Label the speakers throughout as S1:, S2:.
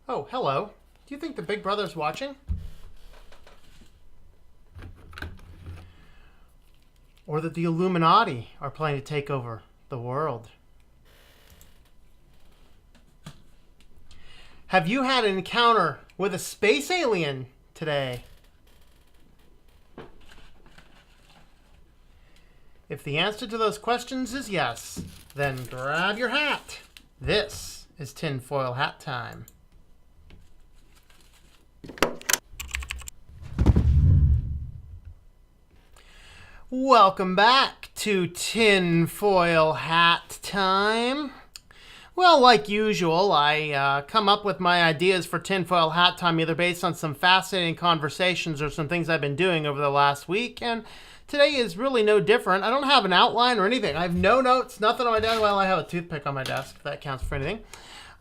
S1: Oh, hello. Do you think the Big Brother's watching? Or that the Illuminati are planning to take over the world? Have you had an encounter with a space alien today? If the answer to those questions is yes, then grab your hat. This is tinfoil hat time. Welcome back to tinfoil hat time. Well, like usual, I come up with my ideas for tinfoil hat time either based on some fascinating conversations or some things I've been doing over the last week, and today is really no different. I don't have an outline or anything. I have no notes, nothing on my desk. Well, I have a toothpick on my desk, if that counts for anything.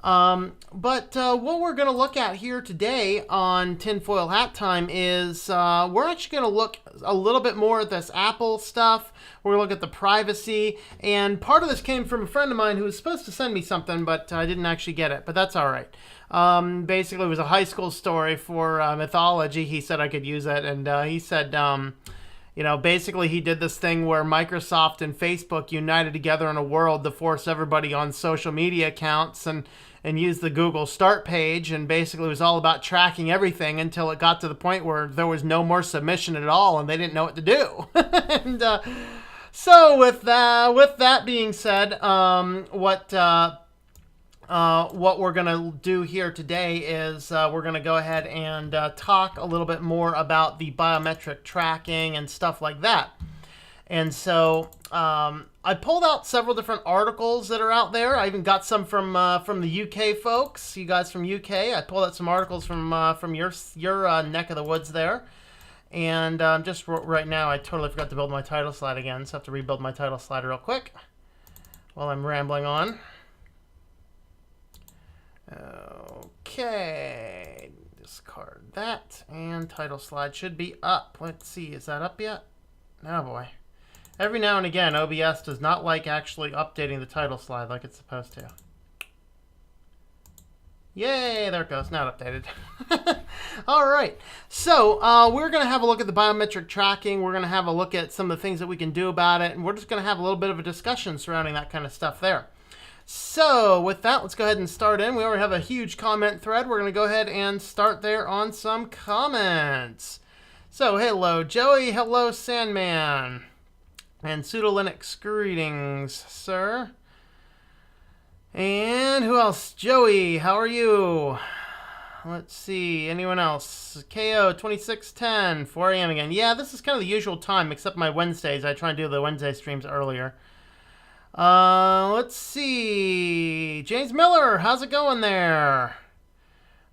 S1: But what we're going to look at here today on Tinfoil Hat Time is we're actually going to look a little bit more at this Apple stuff. We're going to look at the privacy. And part of this came from a friend of mine who was supposed to send me something, but I didn't actually get it. But that's all right. Basically, it was a high school story for mythology. He said I could use it. And he said... basically he did this thing where Microsoft and Facebook united together in a world to force everybody on social media accounts and use the Google Start page, and basically it was all about tracking everything until it got to the point where there was no more submission at all and they didn't know what to do. And so with that being said, what we're going to do here today is we're going to go ahead and talk a little bit more about the biometric tracking and stuff like that. And so I pulled out several different articles that are out there. I even got some from the UK folks, you guys from UK. I pulled out some articles from your neck of the woods there. And just right now, I totally forgot to build my title slide again, so I have to rebuild my title slide real quick while I'm rambling on. Okay, discard that, and title slide should be up. Let's see, is that up yet? Oh boy. Every now and again, OBS does not like actually updating the title slide like it's supposed to. Yay, there it goes, now updated. All right, so we're going to have a look at the biometric tracking. We're going to have a look at some of the things that we can do about it, and we're just going to have a little bit of a discussion surrounding that kind of stuff there. So with that, let's go ahead and start in. We already have a huge comment thread. We're going to go ahead and start there on some comments. So hello, Joey. Hello, Sandman. And Pseudo Linux, greetings, sir. And who else? Joey, how are you? Let's see. Anyone else? KO 2610, 4 a.m. again. Yeah, this is kind of the usual time, except my Wednesdays. I try and do the Wednesday streams earlier. Let's see. James Miller, how's it going there?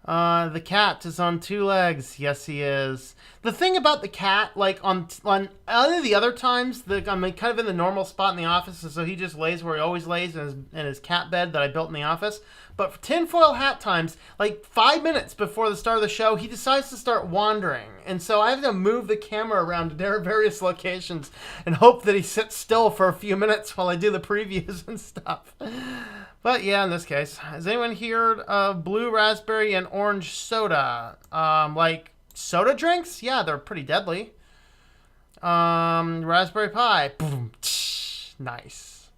S1: The cat is on 2 legs. Yes, he is. The thing about the cat, like on the other times, I'm kind of in the normal spot in the office, and so he just lays where he always lays in his cat bed that I built in the office. But for tinfoil hat times, like 5 minutes before the start of the show, he decides to start wandering. And so I have to move the camera around to various locations and hope that he sits still for a few minutes while I do the previews and stuff. But yeah, in this case, has anyone heard of blue raspberry and orange soda? Like soda drinks? Yeah, they're pretty deadly. Raspberry pie. Boom. Nice.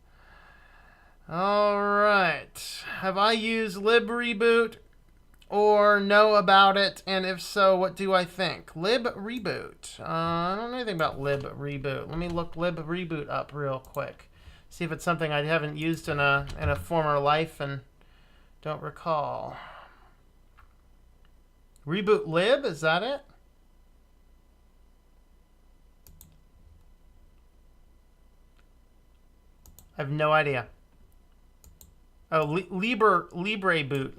S1: All right. Have I used libreboot or know about it? And if so, what do I think? Libreboot. I don't know anything about libreboot. Let me look libreboot up real quick. See if it's something I haven't used in a former life and don't recall. Reboot lib, is that it? I have no idea. Oh, Libre boot.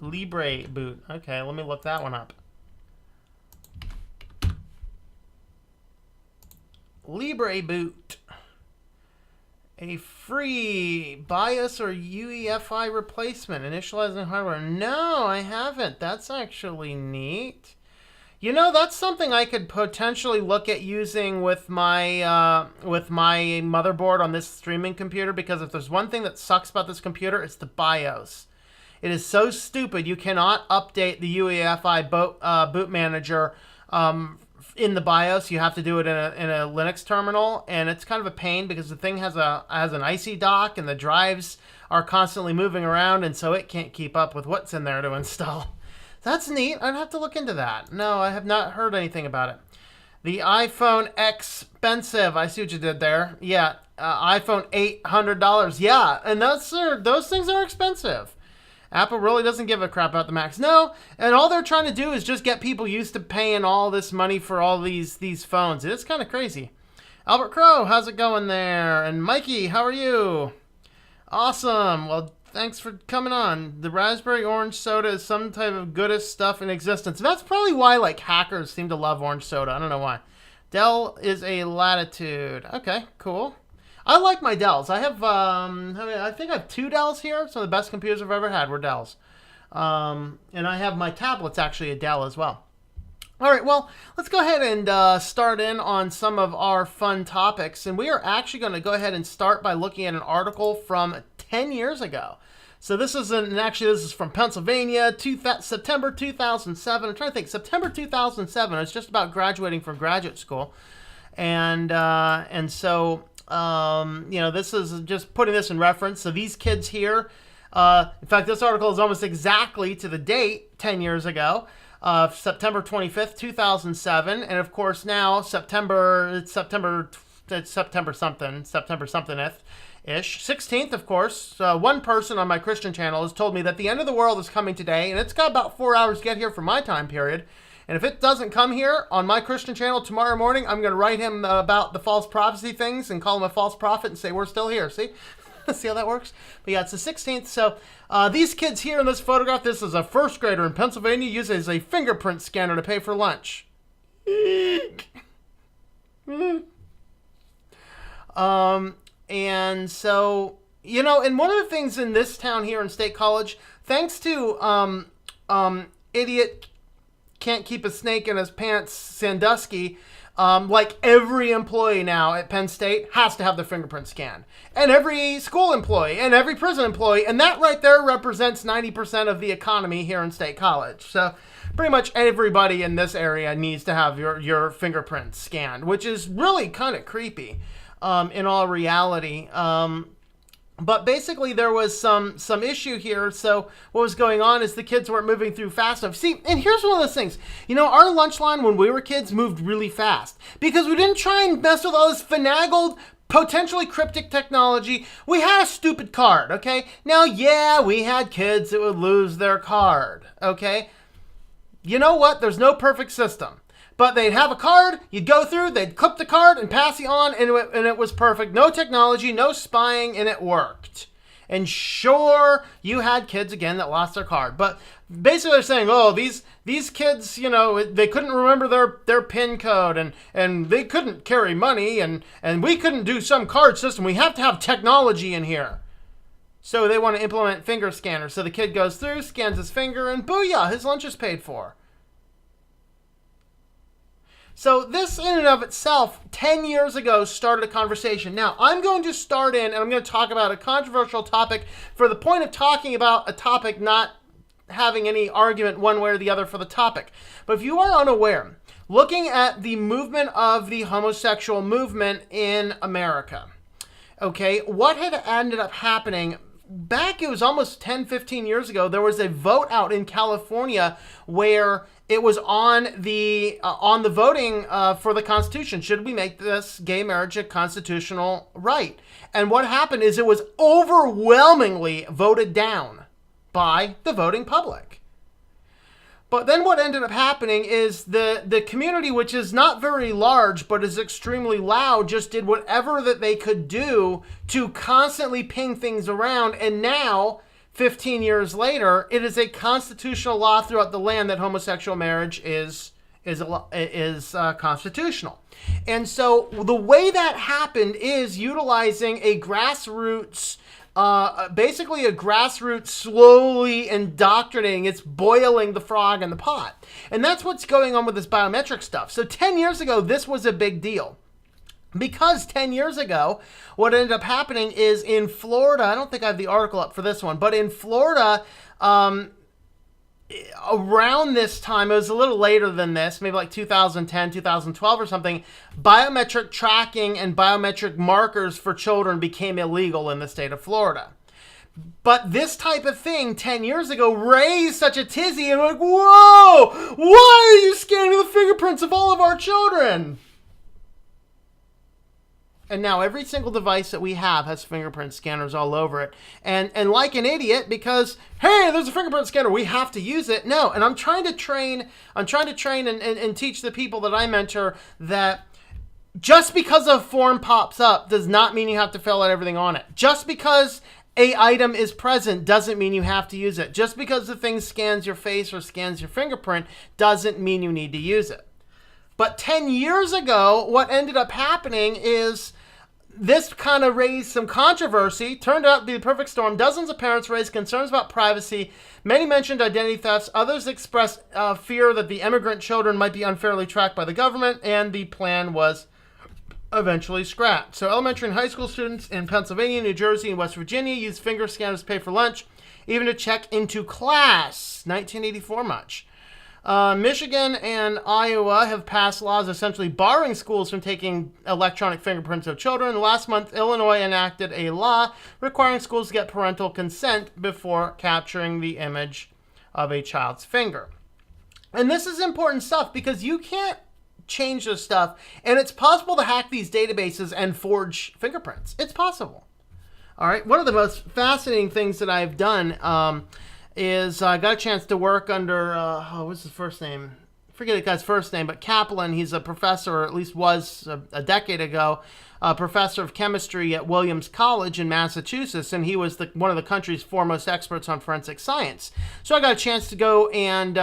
S1: Okay, let me look that one up. Libre boot. A free BIOS or UEFI replacement. Initializing hardware. No, I haven't. That's actually neat. You know, that's something I could potentially look at using with my motherboard on this streaming computer, because if there's one thing that sucks about this computer, it's the BIOS. It is so stupid. You cannot update the UEFI boot manager in the BIOS. You have to do it in a Linux terminal, and it's kind of a pain because the thing has an IC dock, and the drives are constantly moving around, and so it can't keep up with what's in there to install. That's neat. I'd have to look into that. No, I have not heard anything about it. The iPhone expensive. I see what you did there. Yeah, iPhone $800. Yeah, and those things are expensive. Apple really doesn't give a crap about the Macs. No, and all they're trying to do is just get people used to paying all this money for all these phones. It's kind of crazy. Albert Crow, how's it going there? And Mikey, how are you? Awesome. Well, thanks for coming on. The raspberry orange soda is some type of goodest stuff in existence. That's probably why like hackers seem to love orange soda. I don't know why. Dell is a Latitude. Okay, cool. I like my Dells. I have, I think I have 2 Dells here. Some of the best computers I've ever had were Dells. And I have my tablet's actually a Dell as well. All right, well, let's go ahead and start in on some of our fun topics. And we are actually going to go ahead and start by looking at an article from 10 years ago. So this is from Pennsylvania, September 2007. I'm trying to think, September 2007. I was just about graduating from graduate school. And so... this is just putting this in reference. So these kids here, in fact, this article is almost exactly to the date 10 years ago, September 25th, 2007. And of course now September something-ish. 16th, of course. One person on my Christian channel has told me that the end of the world is coming today, and it's got about 4 hours to get here from my time period. And if it doesn't come here on my Christian channel tomorrow morning, I'm going to write him about the false prophecy things and call him a false prophet and say, we're still here. See? See how that works? But yeah, it's the 16th. So these kids here in this photograph, this is a first grader in Pennsylvania, uses a fingerprint scanner to pay for lunch. And so, and one of the things in this town here in State College, thanks to idiot can't keep a snake in his pants Sandusky, like every employee now at Penn State has to have their fingerprint scanned, and every school employee and every prison employee, and that right there represents 90% of the economy here in State College. So pretty much everybody in this area needs to have your fingerprints scanned, which is really kind of creepy in all reality. But basically there was some issue here. So what was going on is the kids weren't moving through fast enough. See, and here's one of those things. Our lunch line when we were kids moved really fast because we didn't try and mess with all this finagled, potentially cryptic technology. We had a stupid card, okay? Now, yeah, we had kids that would lose their card, okay? You know what? There's no perfect system. But they'd have a card, you'd go through, they'd clip the card and pass you on, and it was perfect. No technology, no spying, and it worked. And sure, you had kids, again, that lost their card. But basically they're saying, oh, these kids, they couldn't remember their PIN code, and they couldn't carry money, and we couldn't do some card system. We have to have technology in here. So they want to implement finger scanners. So the kid goes through, scans his finger, and booyah, his lunch is paid for. So this in and of itself, 10 years ago, started a conversation. Now, I'm going to start in, and I'm going to talk about a controversial topic for the point of talking about a topic, not having any argument one way or the other for the topic. But if you are unaware, looking at the movement of the homosexual movement in America, okay, what had ended up happening back, it was almost 10, 15 years ago, there was a vote out in California where it was on the voting for the Constitution. Should we make this gay marriage a constitutional right? And what happened is it was overwhelmingly voted down by the voting public. But then what ended up happening is the community, which is not very large but is extremely loud, just did whatever that they could do to constantly ping things around. And now, 15 years later, it is a constitutional law throughout the land that homosexual marriage is constitutional. And so the way that happened is utilizing a grassroots, basically a grassroots slowly indoctrinating. It's boiling the frog in the pot. And that's what's going on with this biometric stuff. So 10 years ago, this was a big deal. Because 10 years ago, what ended up happening is in Florida, I don't think I have the article up for this one, but in Florida, around this time, it was a little later than this, maybe like 2010, 2012 or something, biometric tracking and biometric markers for children became illegal in the state of Florida. But this type of thing 10 years ago raised such a tizzy, and like, whoa, why are you scanning the fingerprints of all of our children? And now every single device that we have has fingerprint scanners all over it. And like an idiot, because, hey, there's a fingerprint scanner, we have to use it. No, and I'm trying to train and teach the people that I mentor that just because a form pops up does not mean you have to fill out everything on it. Just because a item is present doesn't mean you have to use it. Just because the thing scans your face or scans your fingerprint doesn't mean you need to use it. But 10 years ago, what ended up happening is this kind of raised some controversy. Turned out to be the perfect storm. Dozens of parents raised concerns about privacy. Many mentioned identity thefts. Others expressed fear that the immigrant children might be unfairly tracked by the government, and the plan was eventually scrapped. So elementary and high school students in Pennsylvania, New Jersey, and West Virginia used finger scanners to pay for lunch, even to check into class. 1984 much. Michigan and Iowa have passed laws essentially barring schools from taking electronic fingerprints of children. Last month, Illinois enacted a law requiring schools to get parental consent before capturing the image of a child's finger. And this is important stuff because you can't change this stuff, and it's possible to hack these databases and forge fingerprints. It's possible. All right. One of the most fascinating things that I've done is I got a chance to work under, what's his first name? I forget the guy's first name, but Kaplan. He's a professor, or at least was a decade ago, a professor of chemistry at Williams College in Massachusetts, and he was one of the country's foremost experts on forensic science. So I got a chance to go and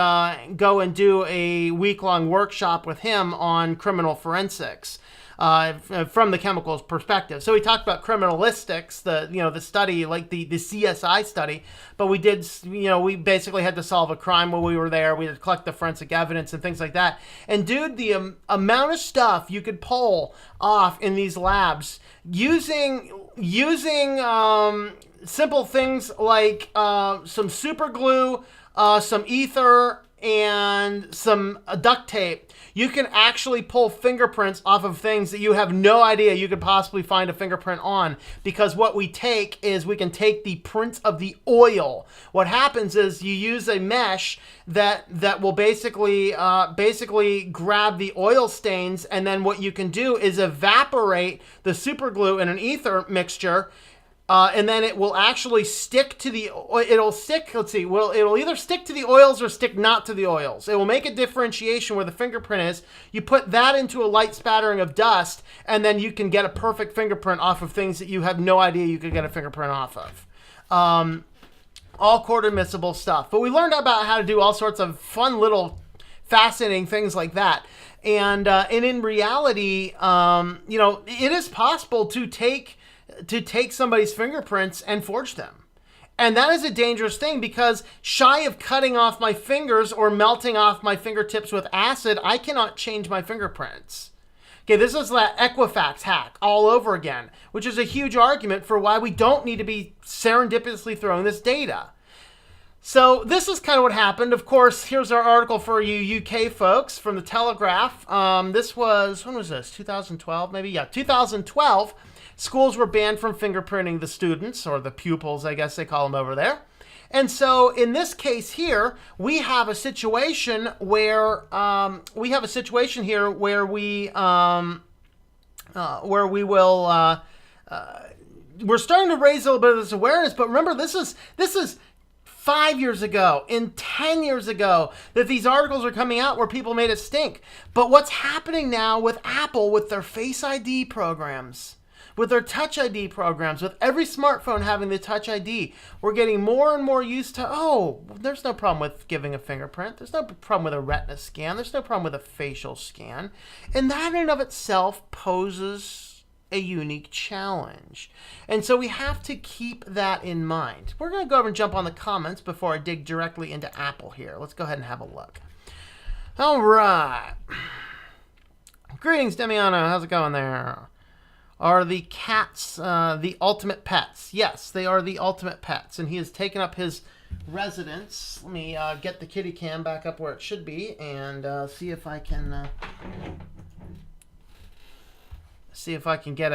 S1: do a week-long workshop with him on criminal forensics. From the chemicals perspective. So we talked about criminalistics, the study, like the CSI study, but we did, we basically had to solve a crime while we were there. We had to collect the forensic evidence and things like that. And dude, the amount of stuff you could pull off in these labs using simple things like some super glue, some ether, and some duct tape, you can actually pull fingerprints off of things that you have no idea you could possibly find a fingerprint on. Because what we take is we can take the prints of the oil. What happens is you use a mesh that will basically grab the oil stains, and then what you can do is evaporate the super glue in an ether mixture. And then it will actually stick to it'll either stick to the oils or stick not to the oils. It will make a differentiation where the fingerprint is. You put that into a light spattering of dust, and then you can get a perfect fingerprint off of things that you have no idea you could get a fingerprint off of. All court admissible stuff. But we learned about how to do all sorts of fun little fascinating things like that. And in reality, it is possible to take somebody's fingerprints and forge them. And that is a dangerous thing because shy of cutting off my fingers or melting off my fingertips with acid, I cannot change my fingerprints. Okay, this is that Equifax hack all over again, which is a huge argument for why we don't need to be serendipitously throwing this data. So this is kind of what happened. Of course, here's our article for you UK folks from the Telegraph. This was, when was this? 2012 maybe? Yeah, 2012. Schools were banned from fingerprinting the students, or the pupils, I guess they call them over there. And so in this case here, we have a situation where we're starting to raise a little bit of this awareness. But remember, this is 5 years ago and 10 years ago that these articles are coming out where people made it stink. But what's happening now with Apple, with their Face ID programs, with their Touch ID programs, with every smartphone having the Touch ID, we're getting more and more used to, there's no problem with giving a fingerprint. There's no problem with a retina scan. There's no problem with a facial scan. And that in and of itself poses a unique challenge. And so we have to keep that in mind. We're going to go over and jump on the comments before I dig directly into Apple here. Let's go ahead and have a look. All right. Greetings, Demiano. How's it going there? Are the cats the ultimate pets? Yes, they are the ultimate pets. And he has taken up his residence. Let me get the kitty cam back up where it should be and see if I can get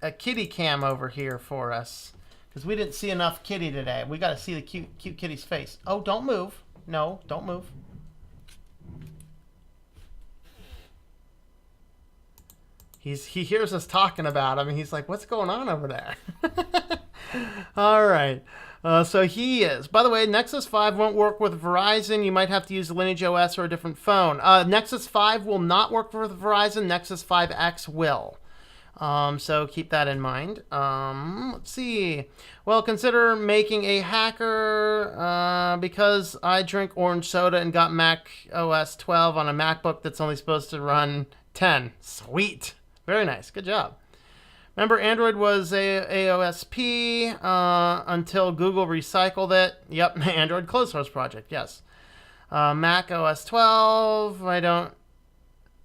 S1: a kitty cam over here for us, because we didn't see enough kitty today. We got to see the cute kitty's face. Oh, don't move. No, don't move. He hears us talking about him, and he's like, what's going on over there? All right. So he is. By the way, Nexus 5 won't work with Verizon. You might have to use the Lineage OS or a different phone. Nexus 5 will not work with Verizon. Nexus 5X will. So keep that in mind. Let's see. Well, consider making a hacker because I drink orange soda and got Mac OS 12 on a MacBook that's only supposed to run 10. Sweet. Very nice. Good job. Remember, Android was AOSP until Google recycled it. Yep, Android closed source project, yes. Mac OS 12, I don't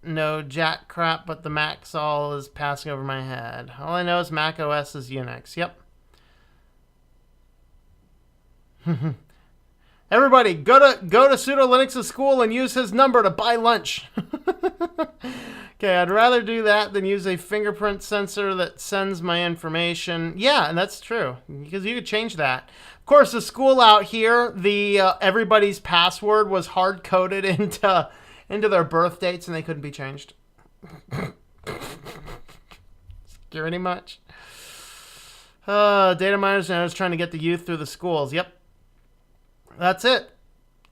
S1: know jack crap, but the Mac's all is passing over my head. All I know is Mac OS is Unix, yep. Everybody, go to Pseudo Linux's school and use his number to buy lunch. Okay, I'd rather do that than use a fingerprint sensor that sends my information. Yeah, and that's true, because you could change that. Of course, the school out here, the everybody's password was hard-coded into their birth dates, and they couldn't be changed. Security much? Data miners and others trying to get the youth through the schools. Yep. That's it.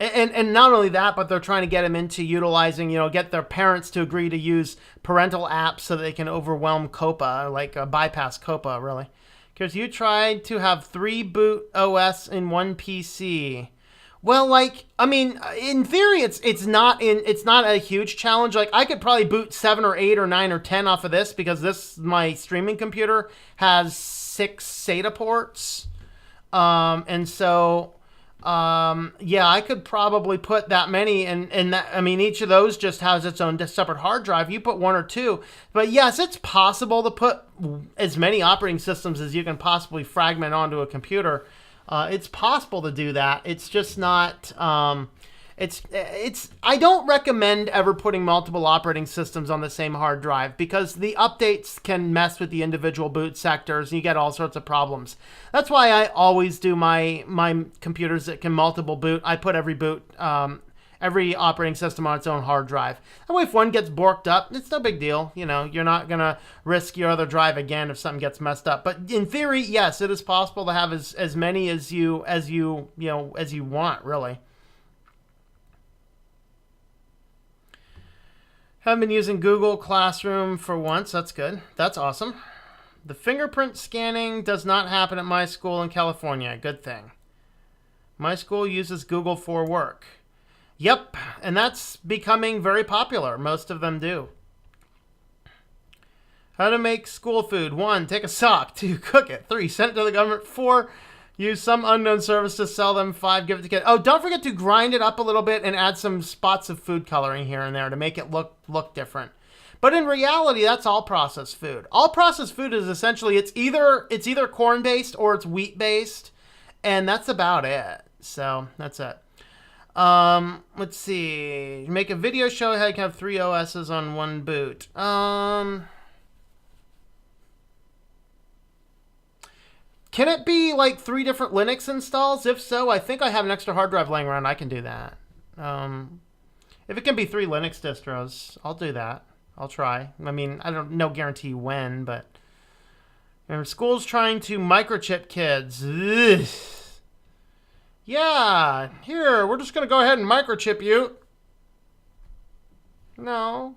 S1: And not only that, but they're trying to get them into utilizing, get their parents to agree to use parental apps so they can overwhelm COPA, like bypass COPA, really. Because you tried to have 3 boot OS in one PC. Well, in theory, it's not a huge challenge. Like, I could probably boot 7 or 8 or 9 or 10 off of this, because my streaming computer has 6 SATA ports, and so. Yeah, I could probably put that many, and that, each of those just has its own separate hard drive. You put 1 or 2, but yes, it's possible to put as many operating systems as you can possibly fragment onto a computer. It's possible to do that. It's just not. I don't recommend ever putting multiple operating systems on the same hard drive, because the updates can mess with the individual boot sectors and you get all sorts of problems. That's why I always do my computers that can multiple boot. I put every operating system on its own hard drive. That way, if one gets borked up, it's no big deal. You're not gonna risk your other drive again if something gets messed up. But in theory, yes, it is possible to have as many as you want, really. Haven't been using Google Classroom for once. That's good. That's awesome. The fingerprint scanning does not happen at my school in California. Good thing. My school uses Google for work. Yep, and that's becoming very popular. Most of them do. How to make school food. 1, take a sock. 2, cook it. 3, send it to the government. 4, use some unknown service to sell them. 5, give it to kids. Oh, don't forget to grind it up a little bit and add some spots of food coloring here and there to make it look different. But in reality, that's all processed food. All processed food is essentially, it's either corn-based or it's wheat-based, and that's about it. So, that's it. Let's see. Make a video show how you can have 3 OSs on one boot. Can it be like 3 different Linux installs? If so, I think I have an extra hard drive laying around. I can do that. If it can be 3 Linux distros, I'll do that. I'll try. I don't no guarantee when, but school's trying to microchip kids. Ugh. Yeah, here, we're just going to go ahead and microchip you. No.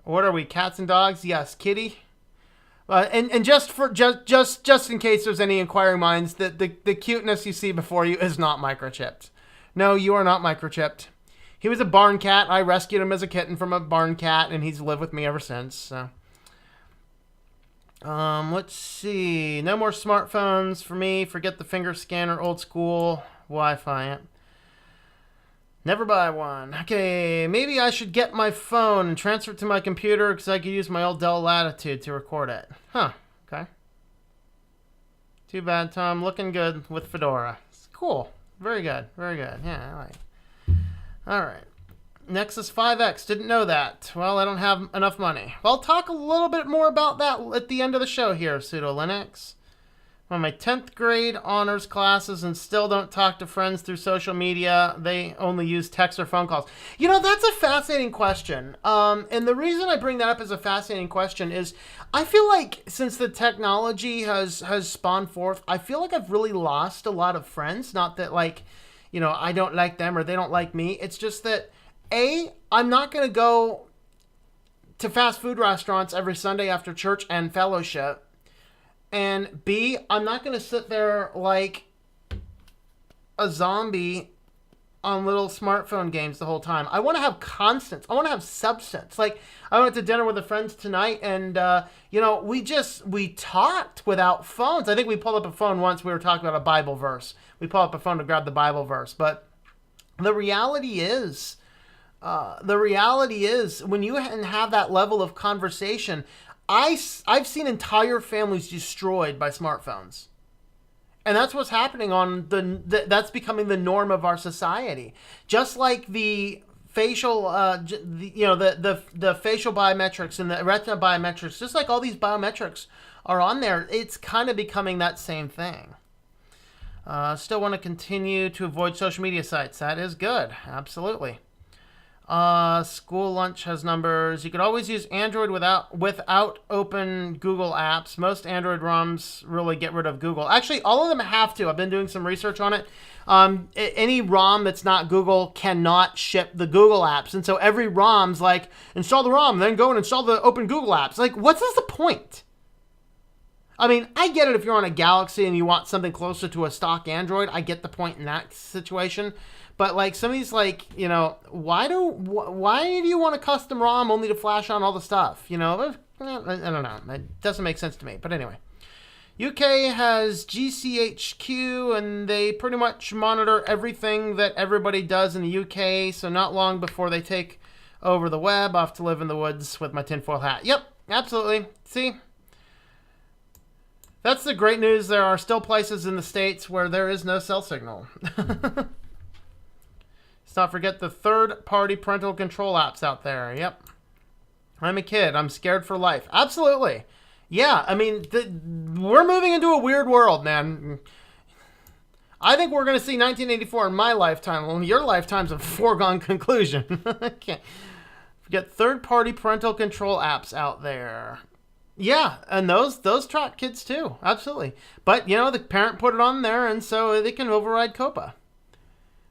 S1: What are we, cats and dogs? Yes, kitty. And just in case there's any inquiring minds, the cuteness you see before you is not microchipped. No, you are not microchipped. He was a barn cat. I rescued him as a kitten from a barn cat, and he's lived with me ever since. So. Let's see. No more smartphones for me. Forget the finger scanner, old school Wi-Fi. Never buy one. Okay, maybe I should get my phone and transfer it to my computer because I could use my old Dell Latitude to record it. Huh, okay. Too bad, Tom. Looking good with Fedora. Cool. Very good. Very good. Yeah, I like. All right. Nexus 5X. Didn't know that. Well, I don't have enough money. Well, I'll talk a little bit more about that at the end of the show here, Pseudo Linux. One of my 10th grade honors classes and still don't talk to friends through social media. They only use text or phone calls. You know, that's a fascinating question. And the reason I bring that up as a fascinating question is I feel like since the technology has spawned forth, I feel like I've really lost a lot of friends. Not that, like, you know, I don't like them or they don't like me. It's just that, I'm not going to go to fast food restaurants every Sunday after church and fellowship. And B, I'm not going to sit there like a zombie on little smartphone games the whole time. I want to have constants. I want to have substance. Like, I went to dinner with a friend tonight and, you know, we talked without phones. I think we pulled up a phone once. We were talking about a Bible verse. We pulled up a phone to grab the Bible verse. But the reality is when you have that level of conversation, I've seen entire families destroyed by smartphones. And that's what's happening on that's becoming the norm of our society. Just like the facial, the facial biometrics and the retina biometrics, just like all these biometrics are on there, it's kind of becoming that same thing. Still want to continue to avoid social media sites. That is good. Absolutely. School lunch has numbers. You could always use Android without open Google apps. Most Android ROMs really get rid of Google. Actually, all of them have to. I've been doing some research on it. Any ROM that's not Google cannot ship the Google apps. And so every ROM's like, install the ROM, then go and install the open Google apps. Like, what's the point? I mean, I get it if you're on a Galaxy and you want something closer to a stock Android. I get the point in that situation. But like some of these, like, you know, why do you want a custom ROM only to flash on all the stuff? You know, I don't know. It doesn't make sense to me. But anyway, UK has GCHQ, and they pretty much monitor everything that everybody does in the UK. So not long before they take over the web, off to live in the woods with my tinfoil hat. Yep, absolutely. See? That's the great news. There are still places in the States where there is no cell signal. Let's not forget the third-party parental control apps out there. Yep. I'm a kid. I'm scared for life. Absolutely. Yeah, I mean, we're moving into a weird world, man. I think we're going to see 1984 in my lifetime. Well, your lifetime's a foregone conclusion. Okay. Forget third-party parental control apps out there. Yeah, and those track kids too. Absolutely. But, you know, the parent put it on there, and so they can override COPA.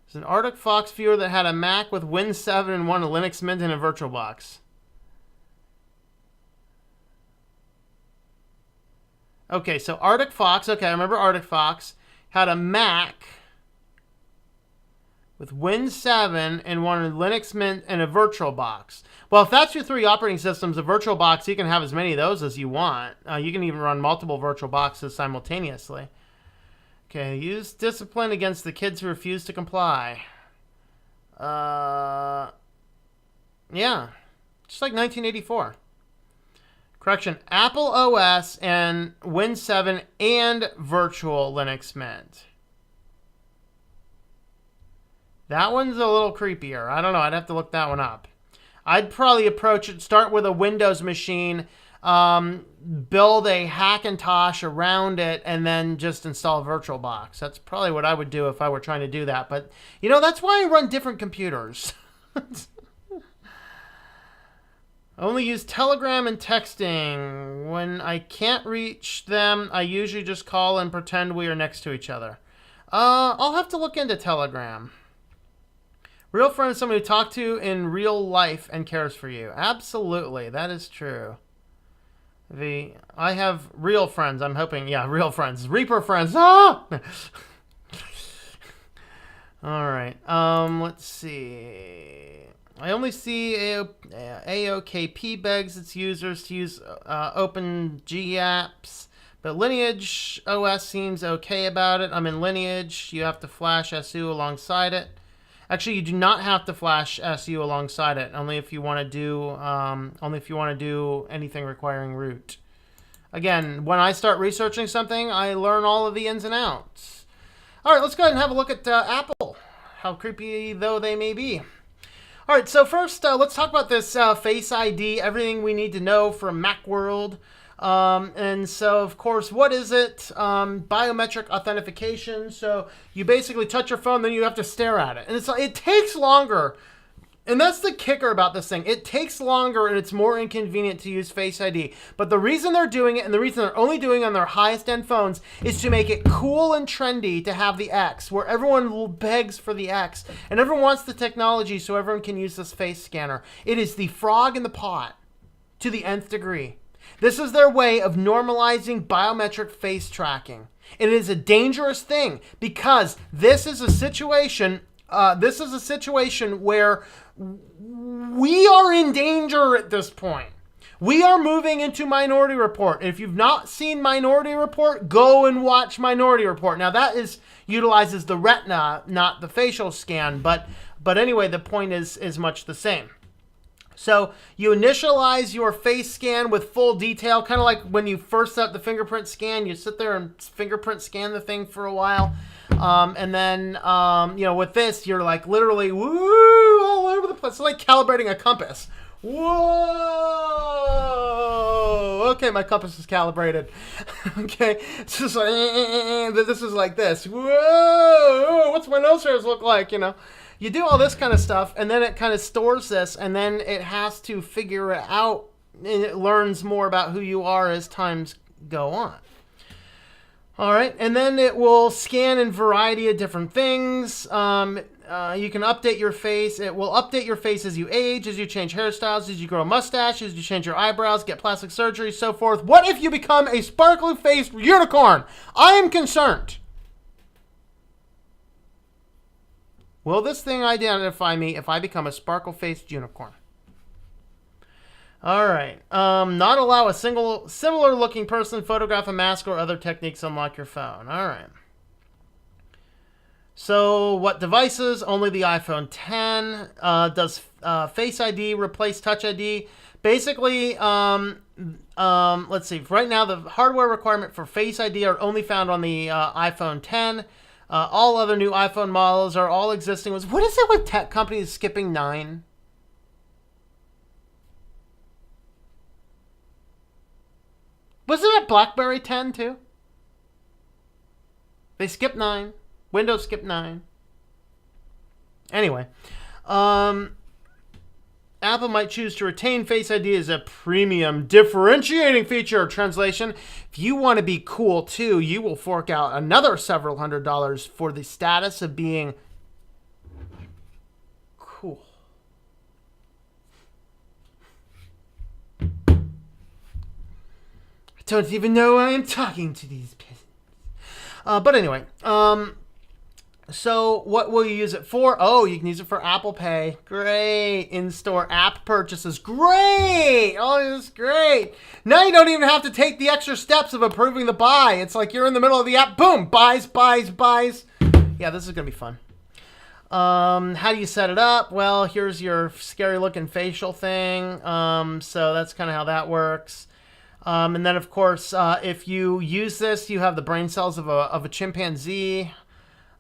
S1: There's an Arctic Fox viewer that had a Mac with Win 7 and one a Linux Mint and a VirtualBox. Okay, so Arctic Fox, okay, I remember Arctic Fox, had a Mac with Win 7 and one a Linux Mint and a VirtualBox. Well, if that's your three operating systems, a VirtualBox, you can have as many of those as you want. You can even run multiple VirtualBoxes simultaneously. Okay, use discipline against the kids who refuse to comply. Yeah, just like 1984. Correction, Apple OS and Win 7 and Virtual Linux Mint. That one's a little creepier. I don't know, I'd have to look that one up. I'd probably approach it, start with a Windows machine, build a Hackintosh around it, and then just install VirtualBox. That's probably what I would do if I were trying to do that. But, you know, that's why I run different computers. I only use Telegram and texting. When I can't reach them, I usually just call and pretend we are next to each other. I'll have to look into Telegram. Real friend is somebody you talk to in real life and cares for you. Absolutely, that is true. I have real friends. I'm hoping, yeah, real friends. Reaper friends. Ah! All right. Let's see. I only see AOKP begs its users to use open G apps, but Lineage OS seems okay about it. I'm in Lineage. You have to flash SU alongside it. Actually, you do not have to flash SU alongside it, only if you want to do anything requiring root. Again, when I start researching something, I learn all of the ins and outs. All right, let's go ahead and have a look at Apple, how creepy though they may be. All right, so first, let's talk about this Face ID, everything we need to know from Macworld. And so, of course, what is it? Biometric authentication. So you basically touch your phone, then you have to stare at it. And it takes longer. And that's the kicker about this thing. It takes longer and it's more inconvenient to use Face ID. But the reason they're doing it, and the reason they're only doing it on their highest end phones, is to make it cool and trendy to have the X, where everyone begs for the X. And everyone wants the technology so everyone can use this face scanner. It is the frog in the pot to the nth degree. This is their way of normalizing biometric face tracking. It is a dangerous thing because this is a situation where we are in danger at this point. We are moving into Minority Report. If you've not seen Minority Report, go and watch Minority Report. Now that utilizes the retina, not the facial scan, but anyway, the point is much the same. So you initialize your face scan with full detail, kind of like when you first set up the fingerprint scan. You sit there and fingerprint scan the thing for a while. And then, with this, you're like literally, woo, all over the place. It's like calibrating a compass. Whoa! Okay, my compass is calibrated. Okay, it's just like, this is like this. Whoa! What's my nose hairs look like, You do all this kind of stuff, and then it kind of stores this, and then it has to figure it out, and it learns more about who you are as times go on. All right, and then it will scan in a variety of different things. You can update your face. It will update your face as you age, as you change hairstyles, as you grow a mustache, as you change your eyebrows, get plastic surgery, so forth. What if you become a sparkly-faced unicorn? I am concerned. Will this thing identify me if I become a sparkle-faced unicorn? All right. Not allow a single similar-looking person, photograph, a mask, or other techniques unlock your phone. All right. So what devices? Only the iPhone 10. Does Face ID replace Touch ID? Basically, let's see. Right now, the hardware requirement for Face ID are only found on the iPhone 10. All other new iPhone models are all existing. What is it with tech companies skipping 9? Wasn't it BlackBerry 10 too? They skipped 9. Windows skipped 9. Anyway, Apple might choose to retain Face ID as a premium differentiating feature. Translation: if you want to be cool too, you will fork out another several $100s for the status of being cool. I don't even know why I'm talking to these peasants. But anyway, so what will you use it for? Oh, you can use it for Apple Pay. Great. In-store app purchases. Great. Oh, this is great. Now you don't even have to take the extra steps of approving the buy. It's like you're in the middle of the app. Boom. Buys. Yeah, this is going to be fun. How do you set it up? Well, here's your scary looking facial thing. So that's kind of how that works. And then, of course, if you use this, you have the brain cells of a chimpanzee.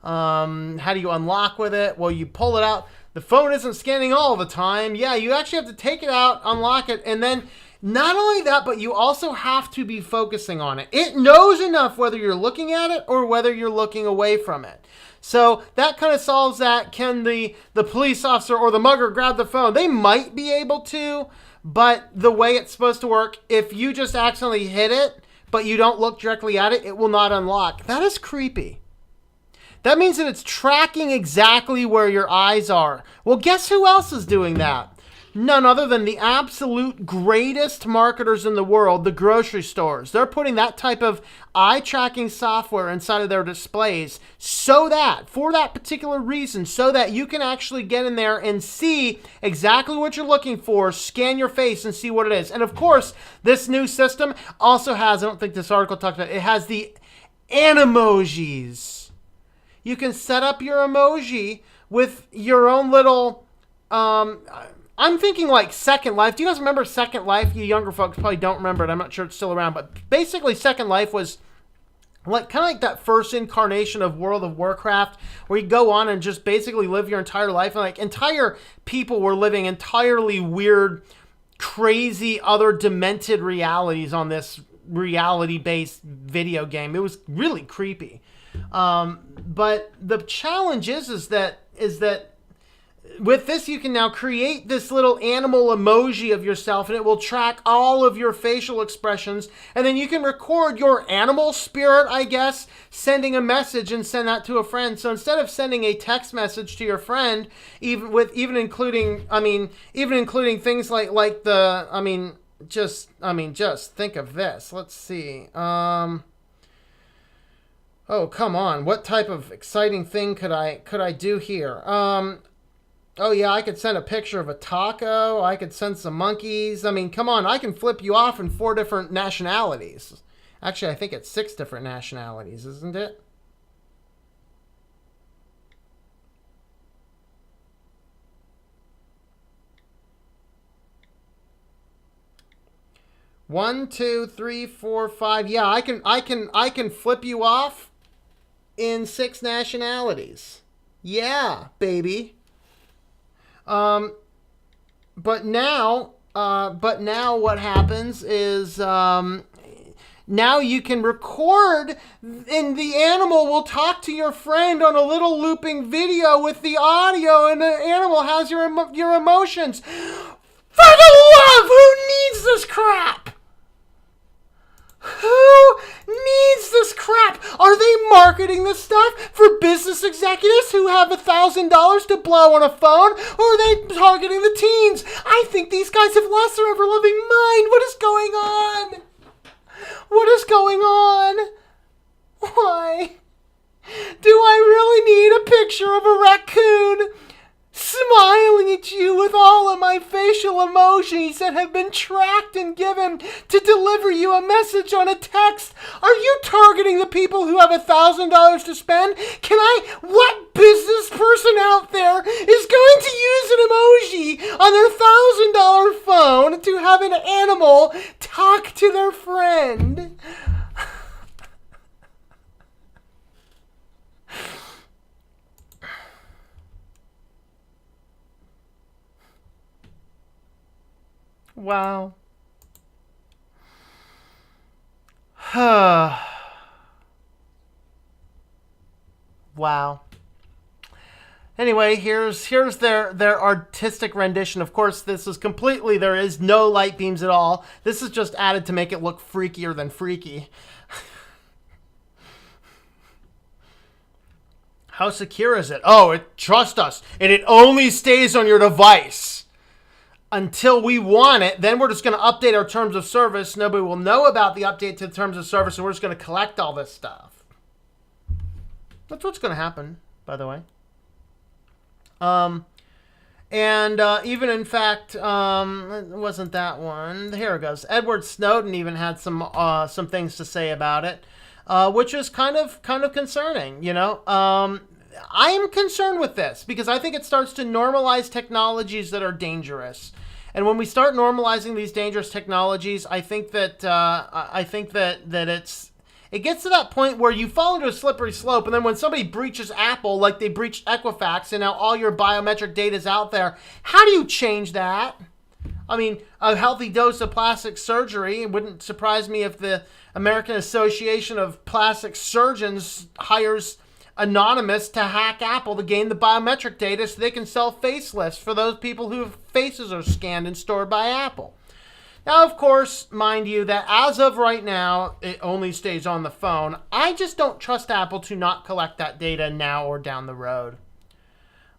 S1: How do you unlock with it? Well, you pull it out. The phone isn't scanning all the time. Yeah, you actually have to take it out, unlock it, and then not only that, but you also have to be focusing on it. It knows enough whether you're looking at it or whether you're looking away from it. So that kind of solves that. Can the police officer or the mugger grab the phone? They might be able to, but the way it's supposed to work, if you just accidentally hit it, but you don't look directly at it, it will not unlock. That is creepy. That means that it's tracking exactly where your eyes are. Well, guess who else is doing that? None other than the absolute greatest marketers in the world, the grocery stores. They're putting that type of eye tracking software inside of their displays so that, for that particular reason, so that you can actually get in there and see exactly what you're looking for, scan your face and see what it is. And of course, this new system also has, I don't think this article talked about it, it has the animojis. You can set up your emoji with your own little, I'm thinking like Second Life. Do you guys remember Second Life? You younger folks probably don't remember it. I'm not sure it's still around, but basically Second Life was like kind of like that first incarnation of World of Warcraft, where you go on and just basically live your entire life, and like entire people were living entirely weird, crazy, other demented realities on this reality-based video game. It was really creepy. But the challenge is that with this, you can now create this little animal emoji of yourself, and it will track all of your facial expressions. And then you can record your animal spirit, I guess, sending a message and send that to a friend. So instead of sending a text message to your friend, even including things like the, just think of this. Let's see. Oh, come on. What type of exciting thing could I do here? Oh, yeah, I could send a picture of a taco. I could send some monkeys. I mean, come on. I can flip you off in 4 different nationalities. Actually, I think it's 6 different nationalities, isn't it? One, two, three, four, five. Yeah, I can flip you off in 6 nationalities. Yeah, baby. But now what happens is, now you can record, and the animal will talk to your friend on a little looping video with the audio, and the animal has your emotions. For the love, who needs this crap? Who needs this crap? Are they marketing this stuff for business executives who have $1,000 to blow on a phone? Or are they targeting the teens? I think these guys have lost their ever-loving mind. What is going on? What is going on? Why? Do I really need a picture of a raccoon smiling at you with all of my facial emojis that have been tracked and given to deliver you a message on a text? Are you targeting the people who have $1,000 to spend? What business person out there is going to use an emoji on their $1,000 phone to have an animal talk to their friend? Wow. Wow. Anyway, here's their artistic rendition. Of course, this is completely, there is no light beams at all. This is just added to make it look freakier than freaky. How secure is it? Oh, trust us. And it only stays on your device until we want it. Then we're just going to update our terms of service. Nobody will know about the update to the terms of service, and we're just going to collect all this stuff. That's what's going to happen, by the way. Even in fact, it wasn't that one. Here it goes. Edward Snowden even had some things to say about it, which is kind of concerning. You know, I am concerned with this because I think it starts to normalize technologies that are dangerous. And when we start normalizing these dangerous technologies, I think that it gets to that point where you fall into a slippery slope, and then when somebody breaches Apple, like they breached Equifax, and now all your biometric data is out there, how do you change that? I mean, a healthy dose of plastic surgery. It wouldn't surprise me if the American Association of Plastic Surgeons hires Anonymous to hack Apple to gain the biometric data so they can sell facelifts for those people whose faces are scanned and stored by Apple. Now, of course, mind you, that as of right now, it only stays on the phone. I just don't trust Apple to not collect that data now or down the road.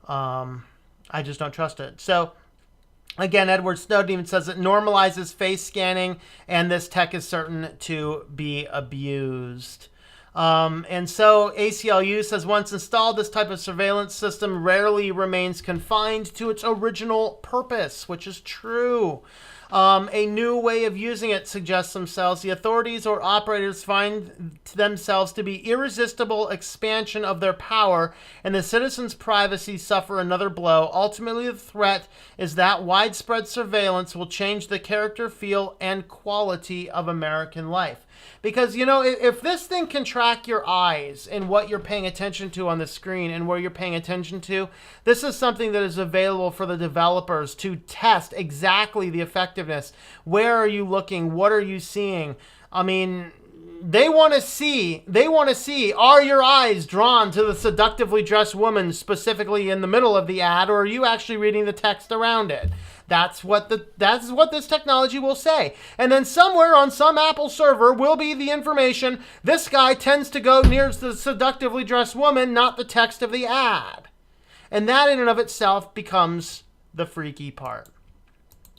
S1: I just don't trust it. So, again, Edward Snowden even says it normalizes face scanning, and this tech is certain to be abused. And so ACLU says once installed, this type of surveillance system rarely remains confined to its original purpose, which is true. A new way of using it suggests themselves. The authorities or operators find themselves to be irresistible expansion of their power, and the citizens' privacy suffer another blow. Ultimately, the threat is that widespread surveillance will change the character, feel, and quality of American life. Because, you know, if this thing can track your eyes and what you're paying attention to on the screen and where you're paying attention to, this is something that is available for the developers to test exactly the effectiveness. Where are you looking? What are you seeing? I mean, they want to see, are your eyes drawn to the seductively dressed woman specifically in the middle of the ad, or are you actually reading the text around it? That's what this technology will say. And then somewhere on some Apple server will be the information, this guy tends to go near the seductively dressed woman, not the text of the ad. And that in and of itself becomes the freaky part.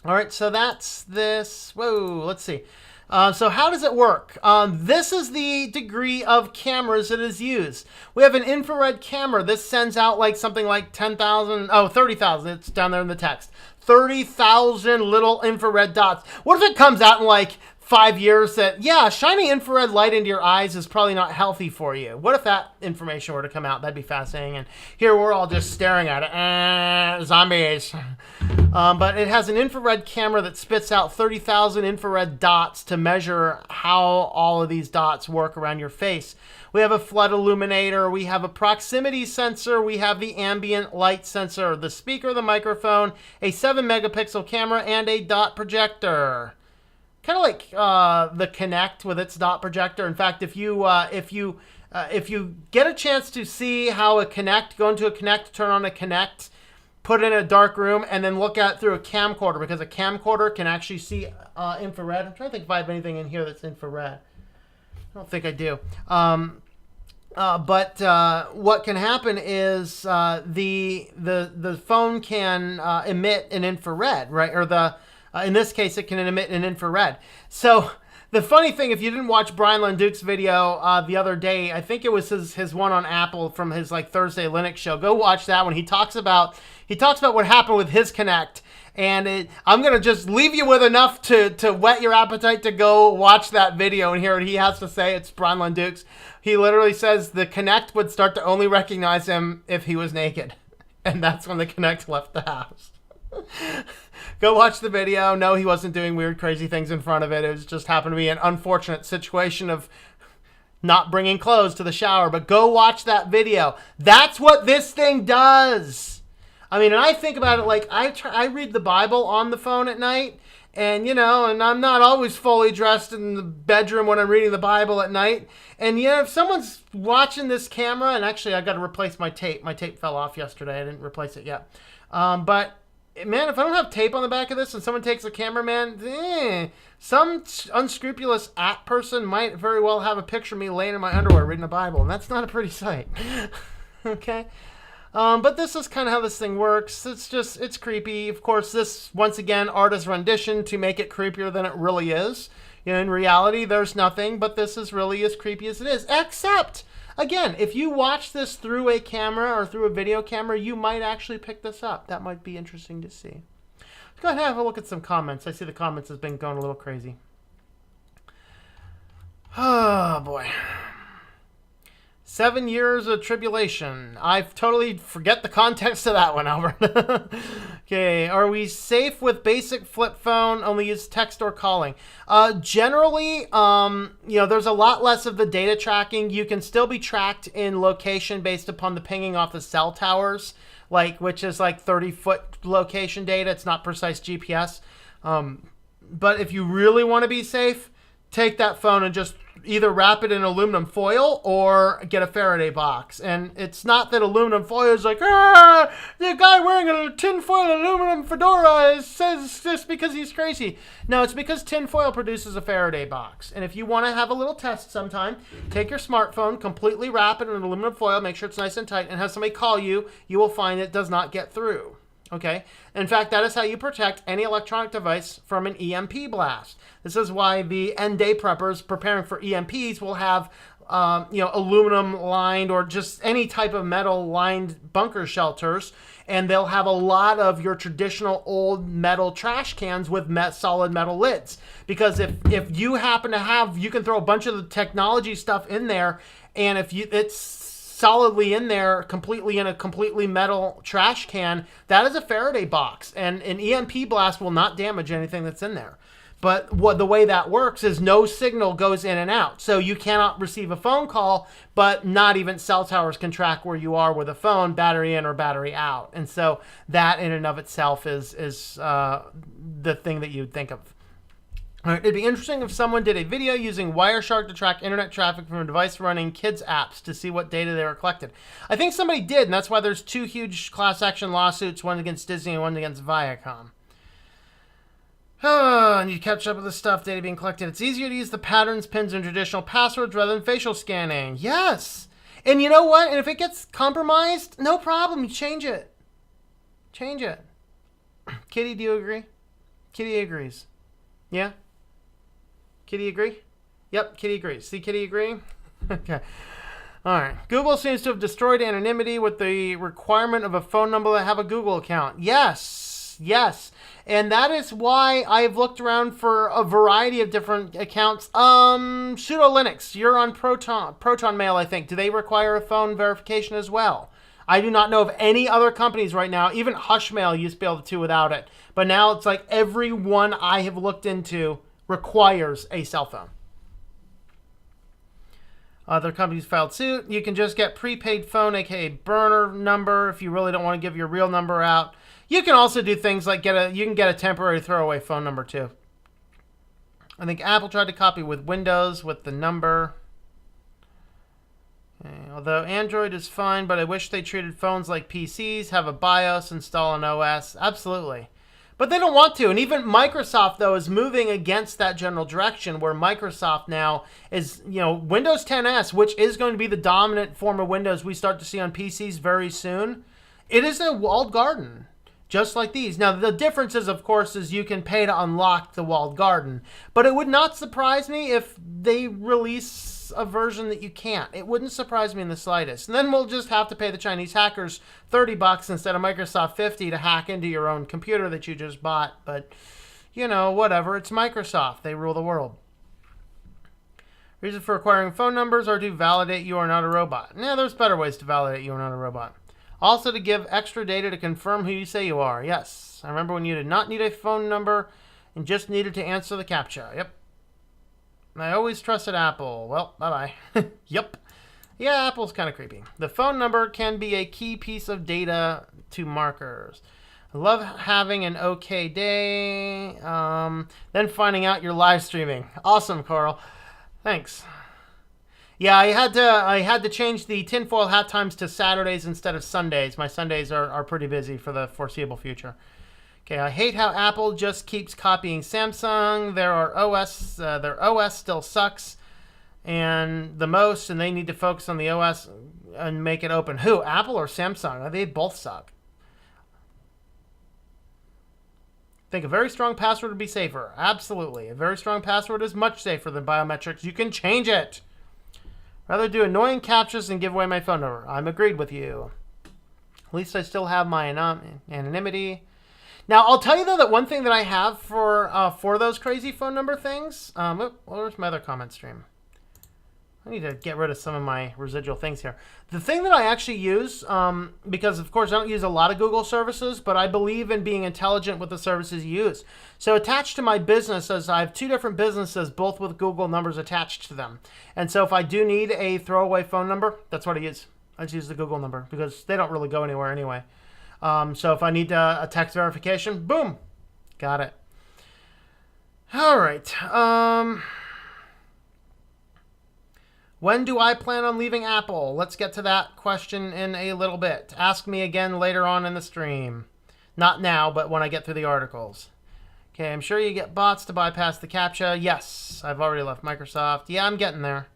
S1: All right, so that's this. Whoa, let's see. So how does it work? This is the degree of cameras that is used. We have an infrared camera. This sends out like something like 10,000, 30,000. It's down there in the text. 30,000 little infrared dots. What if it comes out in like 5 years that, yeah, shining infrared light into your eyes is probably not healthy for you? What if that information were to come out? That'd be fascinating. And here we're all just staring at it. Zombies. But it has an infrared camera that spits out 30,000 infrared dots to measure how all of these dots work around your face. We have a flood illuminator, we have a proximity sensor, we have the ambient light sensor, the speaker, the microphone, a 7 megapixel camera, and a dot projector. Kind of like the Kinect with its dot projector. In fact, if you get a chance to see how a Kinect, go into a Kinect, turn on a Kinect, put it in a dark room, and then look at it through a camcorder, because a camcorder can actually see infrared. I'm trying to think if I have anything in here that's infrared. I don't think I do. But what can happen is the phone can emit an infrared, right? Or in this case, it can emit an infrared. So the funny thing, if you didn't watch Brian Lenduke's video the other day, I think it was his one on Apple from his like Thursday Linux show. Go watch that one. He talks about what happened with his Kinect. And I'm going to just leave you with enough to whet your appetite to go watch that video and hear what he has to say. It's Brian Lenduke's. He literally says the Kinect would start to only recognize him if he was naked. And that's when the Kinect left the house. Go watch the video. No, he wasn't doing weird, crazy things in front of it. It was just happened to be an unfortunate situation of not bringing clothes to the shower. But go watch that video. That's what this thing does. I mean, and I think about it like I read the Bible on the phone at night, and, you know, and I'm not always fully dressed in the bedroom when I'm reading the Bible at night. And, you know, if someone's watching this camera, and actually I got to replace my tape. My tape fell off yesterday. I didn't replace it yet. But, man, if I don't have tape on the back of this and someone takes a camera, man, some unscrupulous app person might very well have a picture of me laying in my underwear reading the Bible, and that's not a pretty sight. Okay? But this is kind of how this thing works. It's creepy. Of course, this, once again, artist rendition to make it creepier than it really is. You know, in reality, there's nothing, but this is really as creepy as it is. Except, again, if you watch this through a camera or through a video camera, you might actually pick this up. That might be interesting to see. Let's go ahead and have a look at some comments. I see the comments has been going a little crazy. Oh, boy. 7 years of tribulation. I totally forget the context of that one, Albert. Okay, are we safe with basic flip phone? Only use text or calling. Generally, you know, there's a lot less of the data tracking. You can still be tracked in location based upon the pinging off the cell towers, which is like 30-foot location data. It's not precise GPS. But if you really want to be safe, take that phone and just either wrap it in aluminum foil or get a Faraday box. And it's not that aluminum foil is like, the guy wearing a tinfoil aluminum fedora says this because he's crazy. No, it's because tinfoil produces a Faraday box. And if you want to have a little test sometime, take your smartphone, completely wrap it in aluminum foil, make sure it's nice and tight, and have somebody call you. You will find it does not get through. Okay. In fact, that is how you protect any electronic device from an EMP blast. This is why the end day preppers preparing for EMPs will have aluminum lined or just any type of metal lined bunker shelters. And they'll have a lot of your traditional old metal trash cans with solid metal lids. Because if you happen to have, you can throw a bunch of the technology stuff in there. And if it's solidly in there, completely in a completely metal trash can, that is a Faraday box. And an EMP blast will not damage anything that's in there. But the way that works is no signal goes in and out. So you cannot receive a phone call, but not even cell towers can track where you are with a phone, battery in or battery out. And so that in and of itself is the thing that you'd think of. All right, it'd be interesting if someone did a video using Wireshark to track internet traffic from a device running kids' apps to see what data they were collected. I think somebody did, and that's why there's 2 huge class action lawsuits, one against Disney and one against Viacom. And you catch up with the stuff, data being collected. It's easier to use the patterns, pins, and traditional passwords rather than facial scanning. Yes. And you know what? And if it gets compromised, no problem. You change it. Change it. Kitty, do you agree? Kitty agrees. Yeah? Kitty agree? Yep, Kitty agrees. See, Kitty agree? Okay. All right. Google seems to have destroyed anonymity with the requirement of a phone number to have a Google account. Yes. Yes. And that is why I've looked around for a variety of different accounts. Sudo Linux, you're on Proton Mail, I think. Do they require a phone verification as well? I do not know of any other companies right now. Even Hushmail used to be able to without it. But now it's like every one I have looked into requires a cell phone. Other companies filed suit. You can just get prepaid phone, aka burner number, if you really don't want to give your real number out. You can also do things like you can get a temporary throwaway phone number too. I think Apple tried to copy with Windows with the number. Okay, although Android is fine, but I wish they treated phones like PCs, have a BIOS, install an OS. Absolutely. But they don't want to. And even Microsoft, though, is moving against that general direction where Microsoft now is, Windows 10S, which is going to be the dominant form of Windows we start to see on PCs very soon. It is a walled garden. Just like these. Now, the difference is, of course, is you can pay to unlock the walled garden. But it would not surprise me if they release a version that you can't. It wouldn't surprise me in the slightest. And then we'll just have to pay the Chinese hackers $30 instead of Microsoft $50 to hack into your own computer that you just bought. But, whatever. It's Microsoft. They rule the world. Reason for acquiring phone numbers are to validate you are not a robot. Now, there's better ways to validate you are not a robot. Also to give extra data to confirm who you say you are. Yes. I remember when you did not need a phone number and just needed to answer the CAPTCHA. Yep. I always trusted Apple. Well, bye-bye. Yep. Yeah, Apple's kind of creepy. The phone number can be a key piece of data to markers. I love having an okay day. Then finding out you're live streaming. Awesome, Carl. Thanks. Yeah, I had to change the tinfoil hat times to Saturdays instead of Sundays. My Sundays are pretty busy for the foreseeable future. Okay, I hate how Apple just keeps copying Samsung. Their OS still sucks and the most, and they need to focus on the OS and make it open. Who, Apple or Samsung? They both suck. I think a very strong password would be safer. Absolutely. A very strong password is much safer than biometrics. You can change it. Rather do annoying captchas than give away my phone number. I'm agreed with you. At least I still have my anonymity. Now, I'll tell you, though, that one thing that I have for those crazy phone number things... where's my other comment stream? I need to get rid of some of my residual things here. The thing that I actually use, because, of course, I don't use a lot of Google services, but I believe in being intelligent with the services you use. So attached to my business, as I have 2 different businesses, both with Google numbers attached to them. And so if I do need a throwaway phone number, that's what I use. I just use the Google number because they don't really go anywhere anyway. So if I need a text verification, boom, got it. All right. When do I plan on leaving Apple? Let's get to that question in a little bit. Ask me again later on in the stream. Not now, but when I get through the articles. Okay, I'm sure you get bots to bypass the CAPTCHA. Yes, I've already left Microsoft. Yeah, I'm getting there.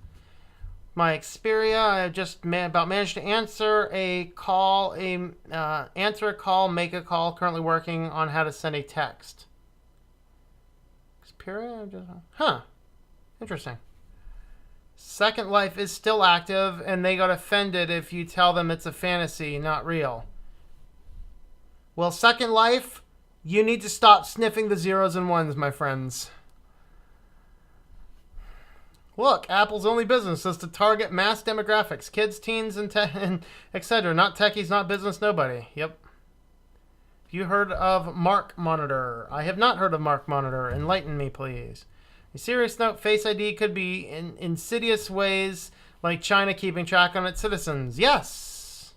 S1: My Xperia, I just about managed to answer a call, answer a call, make a call. Currently working on how to send a text. Xperia? Huh. Interesting. Second Life is still active, and they got offended if you tell them it's a fantasy, not real. Well, Second Life, you need to stop sniffing the zeros and ones, my friends. Look, Apple's only business is to target mass demographics, kids, teens, and etc. Not techies, not business, nobody. Yep. You heard of Mark Monitor? I have not heard of Mark Monitor. Enlighten me, please. A serious note, Face ID could be in insidious ways like China keeping track on its citizens. Yes.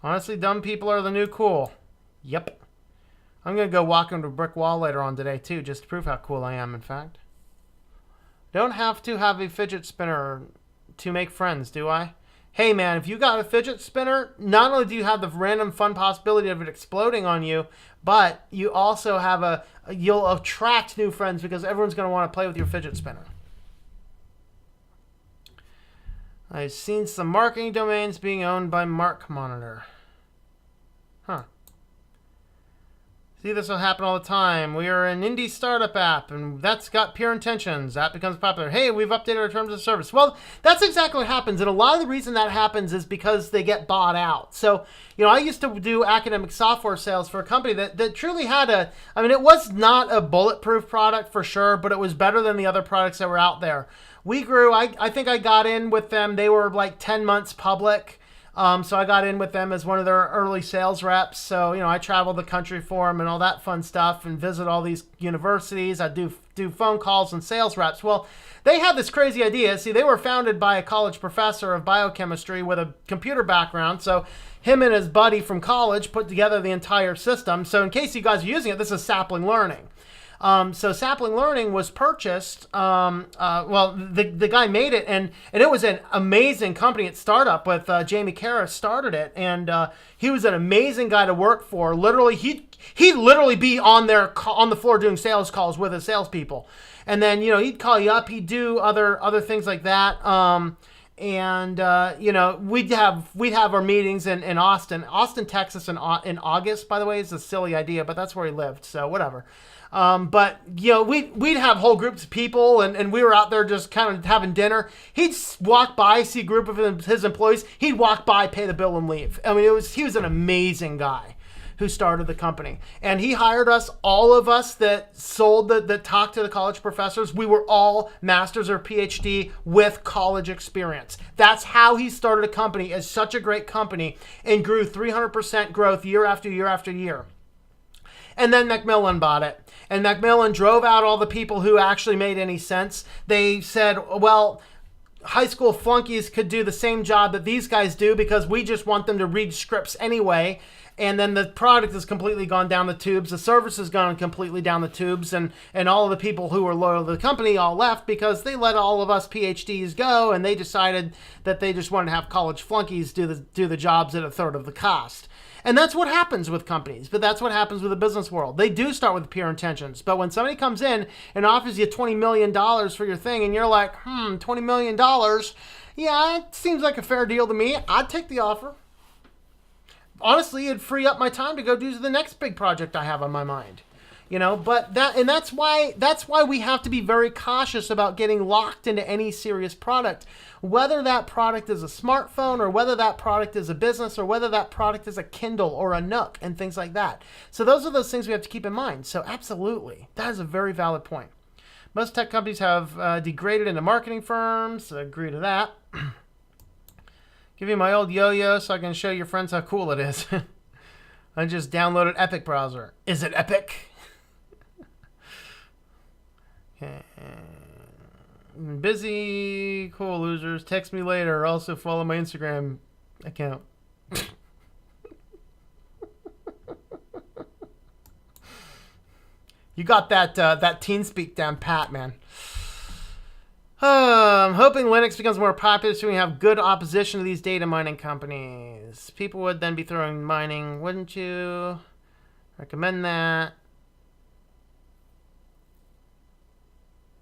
S1: Honestly, dumb people are the new cool. Yep. I'm going to go walk into a brick wall later on today, too, just to prove how cool I am, in fact. Don't have to have a fidget spinner to make friends, do I? Hey, man, if you got a fidget spinner, not only do you have the random fun possibility of it exploding on you, but you also have you'll attract new friends because everyone's going to want to play with your fidget spinner. I've seen some marketing domains being owned by Mark Monitor. Huh. See, this will happen all the time. We are an indie startup app, and that's got pure intentions. That becomes popular. Hey, we've updated our terms of service. Well, that's exactly what happens, and a lot of the reason that happens is because they get bought out. So, I used to do academic software sales for a company that truly had it was not a bulletproof product for sure, but it was better than the other products that were out there. We grew. I think I got in with them. They were like 10 months public. So I got in with them as one of their early sales reps. So, I traveled the country for them and all that fun stuff and visit all these universities. I do phone calls and sales reps. Well, they had this crazy idea. See, they were founded by a college professor of biochemistry with a computer background. So him and his buddy from college put together the entire system. So in case you guys are using it, this is Sapling Learning. So Sapling Learning was purchased. The guy made it, and it was an amazing company. It startup with Jamie Karras started it, and he was an amazing guy to work for. Literally, he'd literally be on the floor doing sales calls with his salespeople, and then he'd call you up. He'd do other things like that. We'd have our meetings in Austin, Texas, in August. By the way, it's a silly idea, but that's where he lived. So whatever. We'd have whole groups of people, and we were out there just kind of having dinner. He'd walk by, see a group of his employees. He'd walk by, pay the bill, and leave. I mean, he was an amazing guy who started the company. And he hired us, all of us that talked to the college professors. We were all masters or PhD with college experience. That's how he started a company as such a great company and grew 300% growth year after year after year. And then Macmillan bought it. And Macmillan drove out all the people who actually made any sense. They said, well, high school flunkies could do the same job that these guys do because we just want them to read scripts anyway. And then the product has completely gone down the tubes. The service has gone completely down the tubes. And all of the people who were loyal to the company all left because they let all of us PhDs go. And they decided that they just wanted to have college flunkies do the jobs at a third of the cost. And that's what happens with companies, but that's what happens with the business world. They do start with pure intentions, but when somebody comes in and offers you $20 million for your thing, and you're like, $20 million, yeah, it seems like a fair deal to me. I'd take the offer. Honestly, it'd free up my time to go do the next big project I have on my mind. But that's why we have to be very cautious about getting locked into any serious product, whether that product is a smartphone or whether that product is a business or whether that product is a Kindle or a Nook and things like that. So those are those things we have to keep in mind. So absolutely, that is a very valid point. Most tech companies have degraded into marketing firms. I agree to that. Give you my old yo-yo so I can show your friends how cool it is. I just downloaded Epic browser. Is it epic? Busy, cool losers. Text me later. Also follow my Instagram account. You got that teen speak down pat, man. I'm hoping Linux becomes more popular so we have good opposition to these data mining companies. People would then be throwing mining, wouldn't you? Recommend that.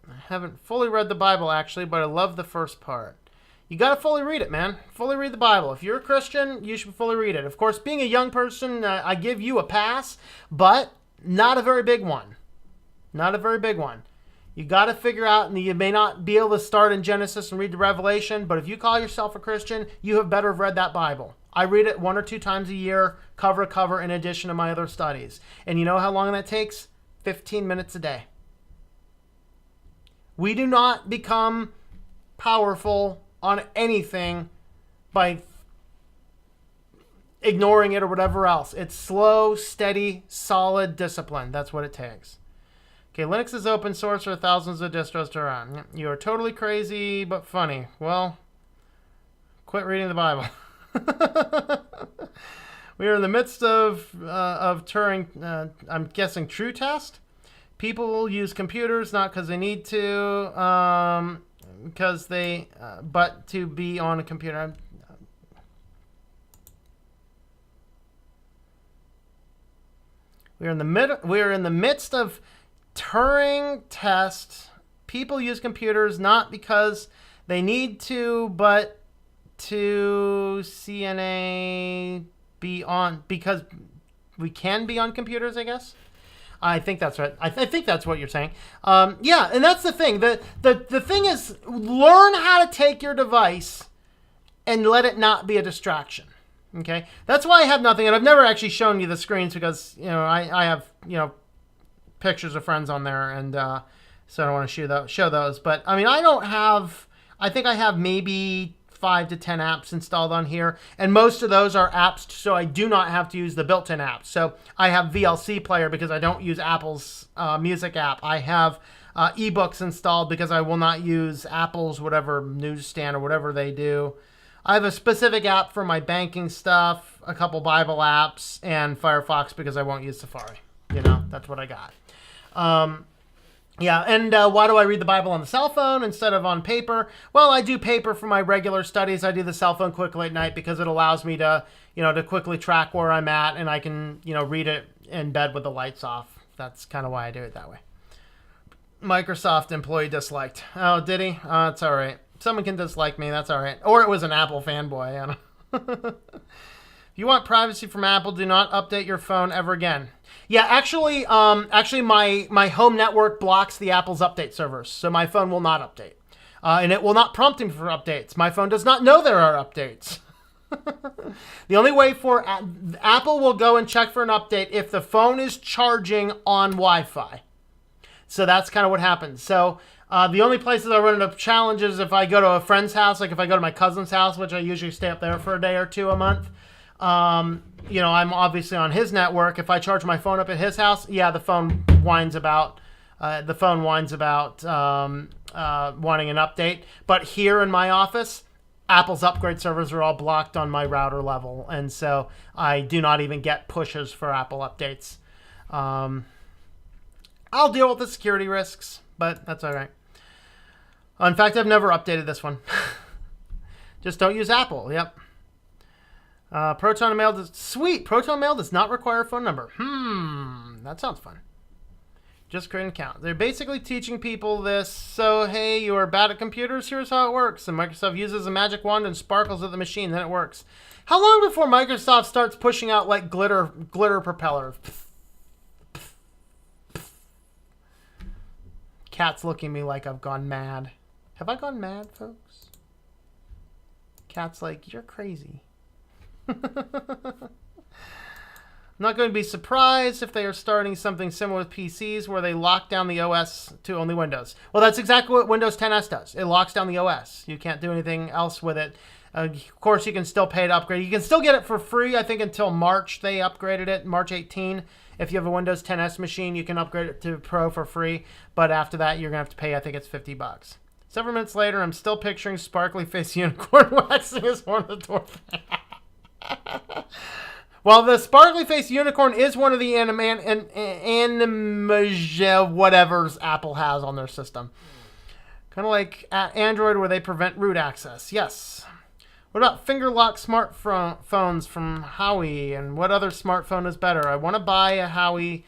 S1: I haven't fully read the Bible, actually, but I love the first part. You got to fully read it, man. Fully read the Bible. If you're a Christian, you should fully read it. Of course, being a young person, I give you a pass, but not a very big one. Not a very big one. You got to figure out, and you may not be able to start in Genesis and read the Revelation, but if you call yourself a Christian, you have better have read that Bible. I read it 1 or 2 times a year, cover to cover, in addition to my other studies. And you know how long that takes? 15 minutes a day. We do not become powerful on anything by ignoring it or whatever else. It's slow, steady, solid discipline. That's what it takes. Okay, Linux is open source for thousands of distros to run. You are totally crazy, but funny. Well, quit reading the Bible. We are in the midst of Turing, I'm guessing, true test. People use computers not because they need to, but to be on a computer. We are in the midst of Turing test. People use computers not because they need to, but to CNA be on, because we can be on computers, I guess. I think that's right. I think that's what you're saying. Yeah, and that's the thing. The thing is, learn how to take your device and let it not be a distraction. Okay, that's why I have nothing, and I've never actually shown you the screens because I have pictures of friends on there, and so I don't want to show those. But I mean, I think I have maybe 5 to 10 apps installed on here, and most of those are apps, so I do not have to use the built-in apps. So I have VLC player because I don't use Apple's music app. I have ebooks installed because I will not use Apple's whatever newsstand or whatever they do. I have a specific app for my banking stuff, a couple Bible apps, and Firefox because I won't use Safari. That's what I got. Yeah, and why do I read the Bible on the cell phone instead of on paper? Well, I do paper for my regular studies. I do the cell phone quickly at night because it allows me to, to quickly track where I'm at, and I can, read it in bed with the lights off. That's kind of why I do it that way. Microsoft employee disliked. Oh, did he? It's all right. Someone can dislike me. That's all right. Or it was an Apple fanboy. If you want privacy from Apple, do not update your phone ever again. Yeah, actually, my home network blocks the Apple's update servers, so my phone will not update. And it will not prompt me for updates. My phone does not know there are updates. The only way for Apple will go and check for an update if the phone is charging on Wi-Fi. So that's kind of what happens. So the only places I run into challenges if I go to a friend's house, like if I go to my cousin's house, which I usually stay up there for a day or two a month. I'm obviously on his network. If I charge my phone up at his house, yeah, the phone whines about wanting an update. But here in my office, Apple's upgrade servers are all blocked on my router level, and so I do not even get pushes for Apple updates. I'll deal with the security risks, but that's all right. In fact, I've never updated this one. Just don't use Apple. Yep. Proton Mail does not require a phone number. That sounds fun. Just create an account. They're basically teaching people this. So, hey, you are bad at computers? Here's how it works. And Microsoft uses a magic wand and sparkles at the machine. Then it works. How long before Microsoft starts pushing out like glitter propellers? Cat's looking at me like I've gone mad. Have I gone mad, folks? Cat's like, you're crazy. I'm not going to be surprised if they are starting something similar with PCs where they lock down the OS to only Windows. Well, that's exactly what Windows 10s does. It locks down the OS. You can't do anything else with it. Of course, you can still pay to upgrade. You can still get it for free, I think, until March. They upgraded it, March 18. If you have a Windows 10s machine, you can upgrade it to Pro for free. But after that, you're going to have to pay, I think it's $50. Several minutes later, I'm still picturing sparkly face unicorn waxing his horn at the door. Well, the sparkly face unicorn is one of the whatever's Apple has on their system. Kind of like at Android where they prevent root access. Yes. What about finger lock smartphones from Howie? And what other smartphone is better? I want to buy a Howie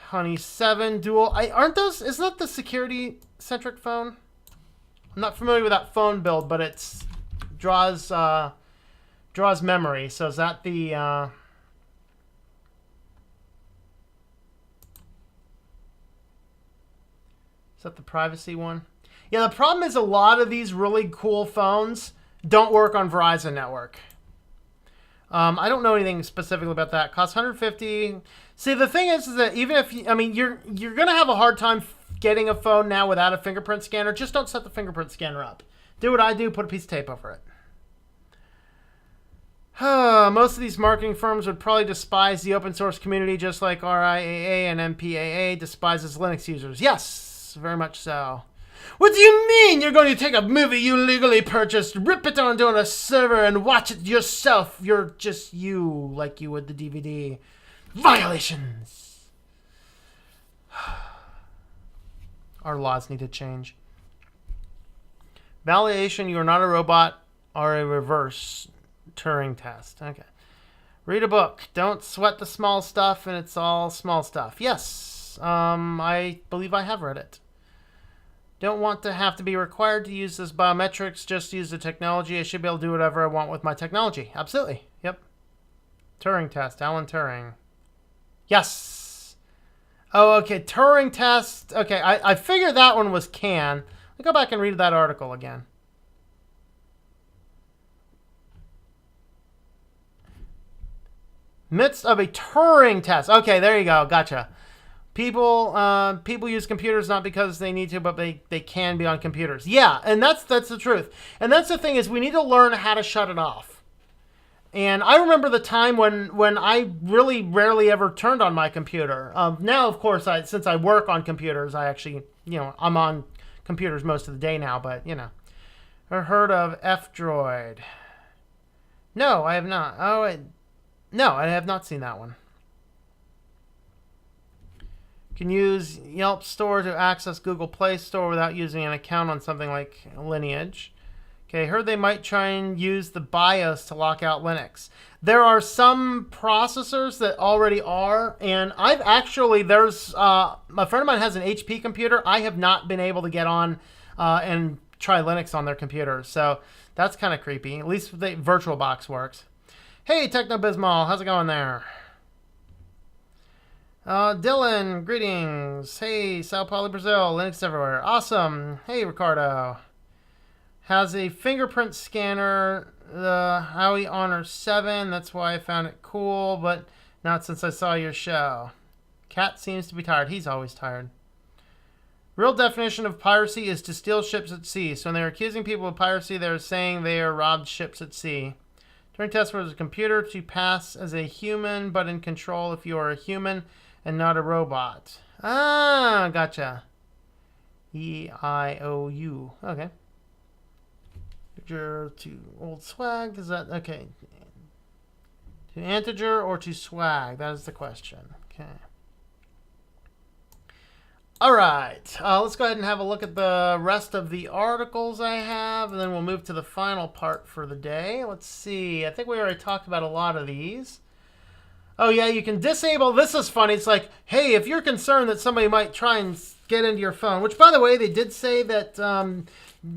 S1: Honey 7 Dual. Isn't that the security centric phone? I'm not familiar with that phone build, but it draws memory. So is that the Is that the privacy one? Yeah, the problem is a lot of these really cool phones don't work on Verizon network. I don't know anything specifically about that. Costs $150. See, the thing is that even if you're gonna have a hard time getting a phone now without a fingerprint scanner. Just don't set the fingerprint scanner up. Do what I do. Put a piece of tape over it. Most of these marketing firms would probably despise the open source community, just like RIAA and MPAA despises Linux users. Yes, very much so. What do you mean you're going to take a movie you legally purchased, rip it onto a server, and watch it yourself? You're just you, like you would the DVD. Violations! Our laws need to change. Validation, you are not a robot, or a reverse Turing test. Okay. Read a book. Don't sweat the small stuff, and it's all small stuff. Yes, I believe I have read it. Don't want to have to be required to use this biometrics. Just use the technology. I should be able to do whatever I want with my technology. Absolutely. Yep. Turing test. Alan Turing. Yes. Oh, okay. Turing test. Okay, I figured that one was can. Let me go back and read that article again. Midst of a Turing test. Okay, there you go. Gotcha. People use computers not because they need to, but they can be on computers. Yeah, and that's the truth. And that's the thing is we need to learn how to shut it off. And I remember the time when I really rarely ever turned on my computer. Now, of course, since I work on computers, I actually, I'm on computers most of the day now, but, I heard of F-Droid. No, I have not. No, I have not seen that one. Can use Yelp Store to access Google Play Store without using an account on something like Lineage. Okay, heard they might try and use the BIOS to lock out Linux. There are some processors that already are, and I've actually, there's, a friend of mine has an HP computer. I have not been able to get on and try Linux on their computer, so that's kind of creepy. At least the VirtualBox works. Hey, Technobismal, how's it going there? Dylan, greetings. Hey, Sao Paulo, Brazil, Linux everywhere. Awesome. Hey, Ricardo. Has a fingerprint scanner, the Howie Honor 7. That's why I found it cool, but not since I saw your show. Cat seems to be tired. He's always tired. Real definition of piracy is to steal ships at sea. So when they're accusing people of piracy, they're saying they are robbed ships at sea. Turing test was a computer to pass as a human, but in control if you are a human and not a robot. Ah, gotcha. EIOU. Okay. Integer to old swag. Is that okay? To integer or to swag? That is the question. Okay. All right. Let's go ahead and have a look at the rest of the articles I have, and then we'll move to the final part for the day. Let's see. I think we already talked about a lot of these. Oh, yeah, you can disable. This is funny. It's like, hey, if you're concerned that somebody might try and get into your phone, which, by the way, they did say that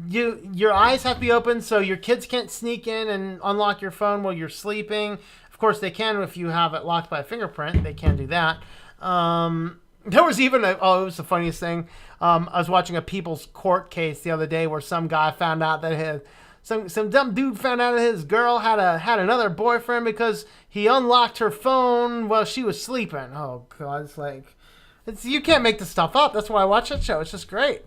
S1: your eyes have to be open so your kids can't sneak in and unlock your phone while you're sleeping. Of course, they can if you have it locked by a fingerprint. They can do that. There was even it was the funniest thing. I was watching a People's Court case the other day where some guy found out that some dumb dude found out that his girl had another boyfriend because he unlocked her phone while she was sleeping. Oh God, you can't make this stuff up. That's why I watch that show. It's just great.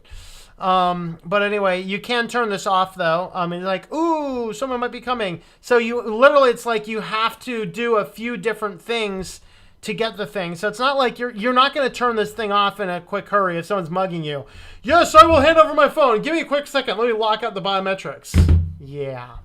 S1: But anyway, you can turn this off though. It's like, ooh, someone might be coming. So it's like you have to do a few different things to get the thing. So it's not like you're not going to turn this thing off in a quick hurry if someone's mugging you. Yes, I will hand over my phone. Give me a quick second. Let me lock out the biometrics. Yeah.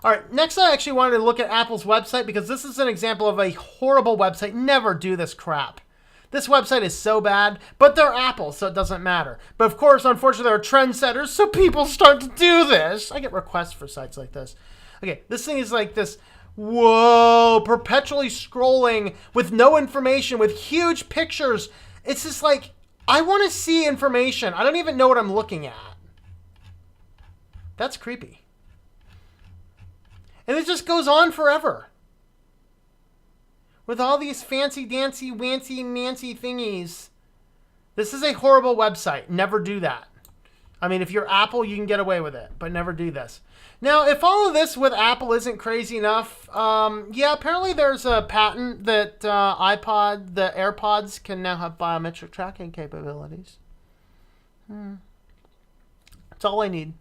S1: All right, next I actually wanted to look at Apple's website because this is an example of a horrible website. Never do this crap. This website is so bad, but they're Apple, so it doesn't matter. But of course, unfortunately, they're trendsetters, so people start to do this. I get requests for sites like this. Okay, this thing is like this. Whoa, perpetually scrolling with no information, with huge pictures. It's just like, I want to see information. I don't even know what I'm looking at. That's creepy. And it just goes on forever. With all these fancy dancy wancy nancy thingies. This is a horrible website. Never do that. I mean, if you're Apple, you can get away with it, but never do this. Now, if all of this with Apple isn't crazy enough, yeah, apparently there's a patent that the AirPods can now have biometric tracking capabilities. That's all I need.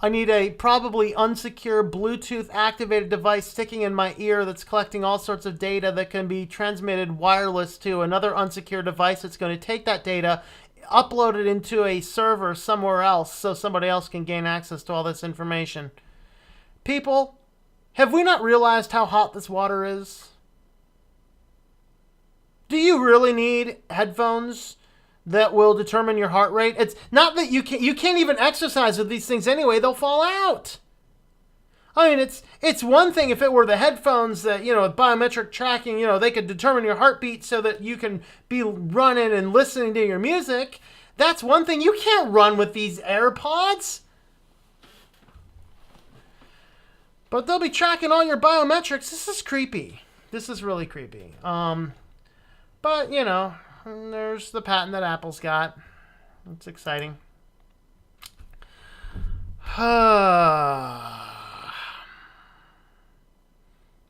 S1: I need a probably unsecure Bluetooth activated device sticking in my ear that's collecting all sorts of data that can be transmitted wireless to another unsecure device that's going to take that data, upload it into a server somewhere else so somebody else can gain access to all this information. People, have we not realized how hot this water is? Do you really need headphones that will determine your heart rate? It's not that you can't even exercise with these things anyway. They'll fall out. I mean, it's one thing if it were the headphones that, you know, with biometric tracking, you know, they could determine your heartbeat so that you can be running and listening to your music. That's one thing. You can't run with these AirPods. But they'll be tracking all your biometrics. This is creepy. This is really creepy. But, you know, there's the patent that Apple's got. It's exciting.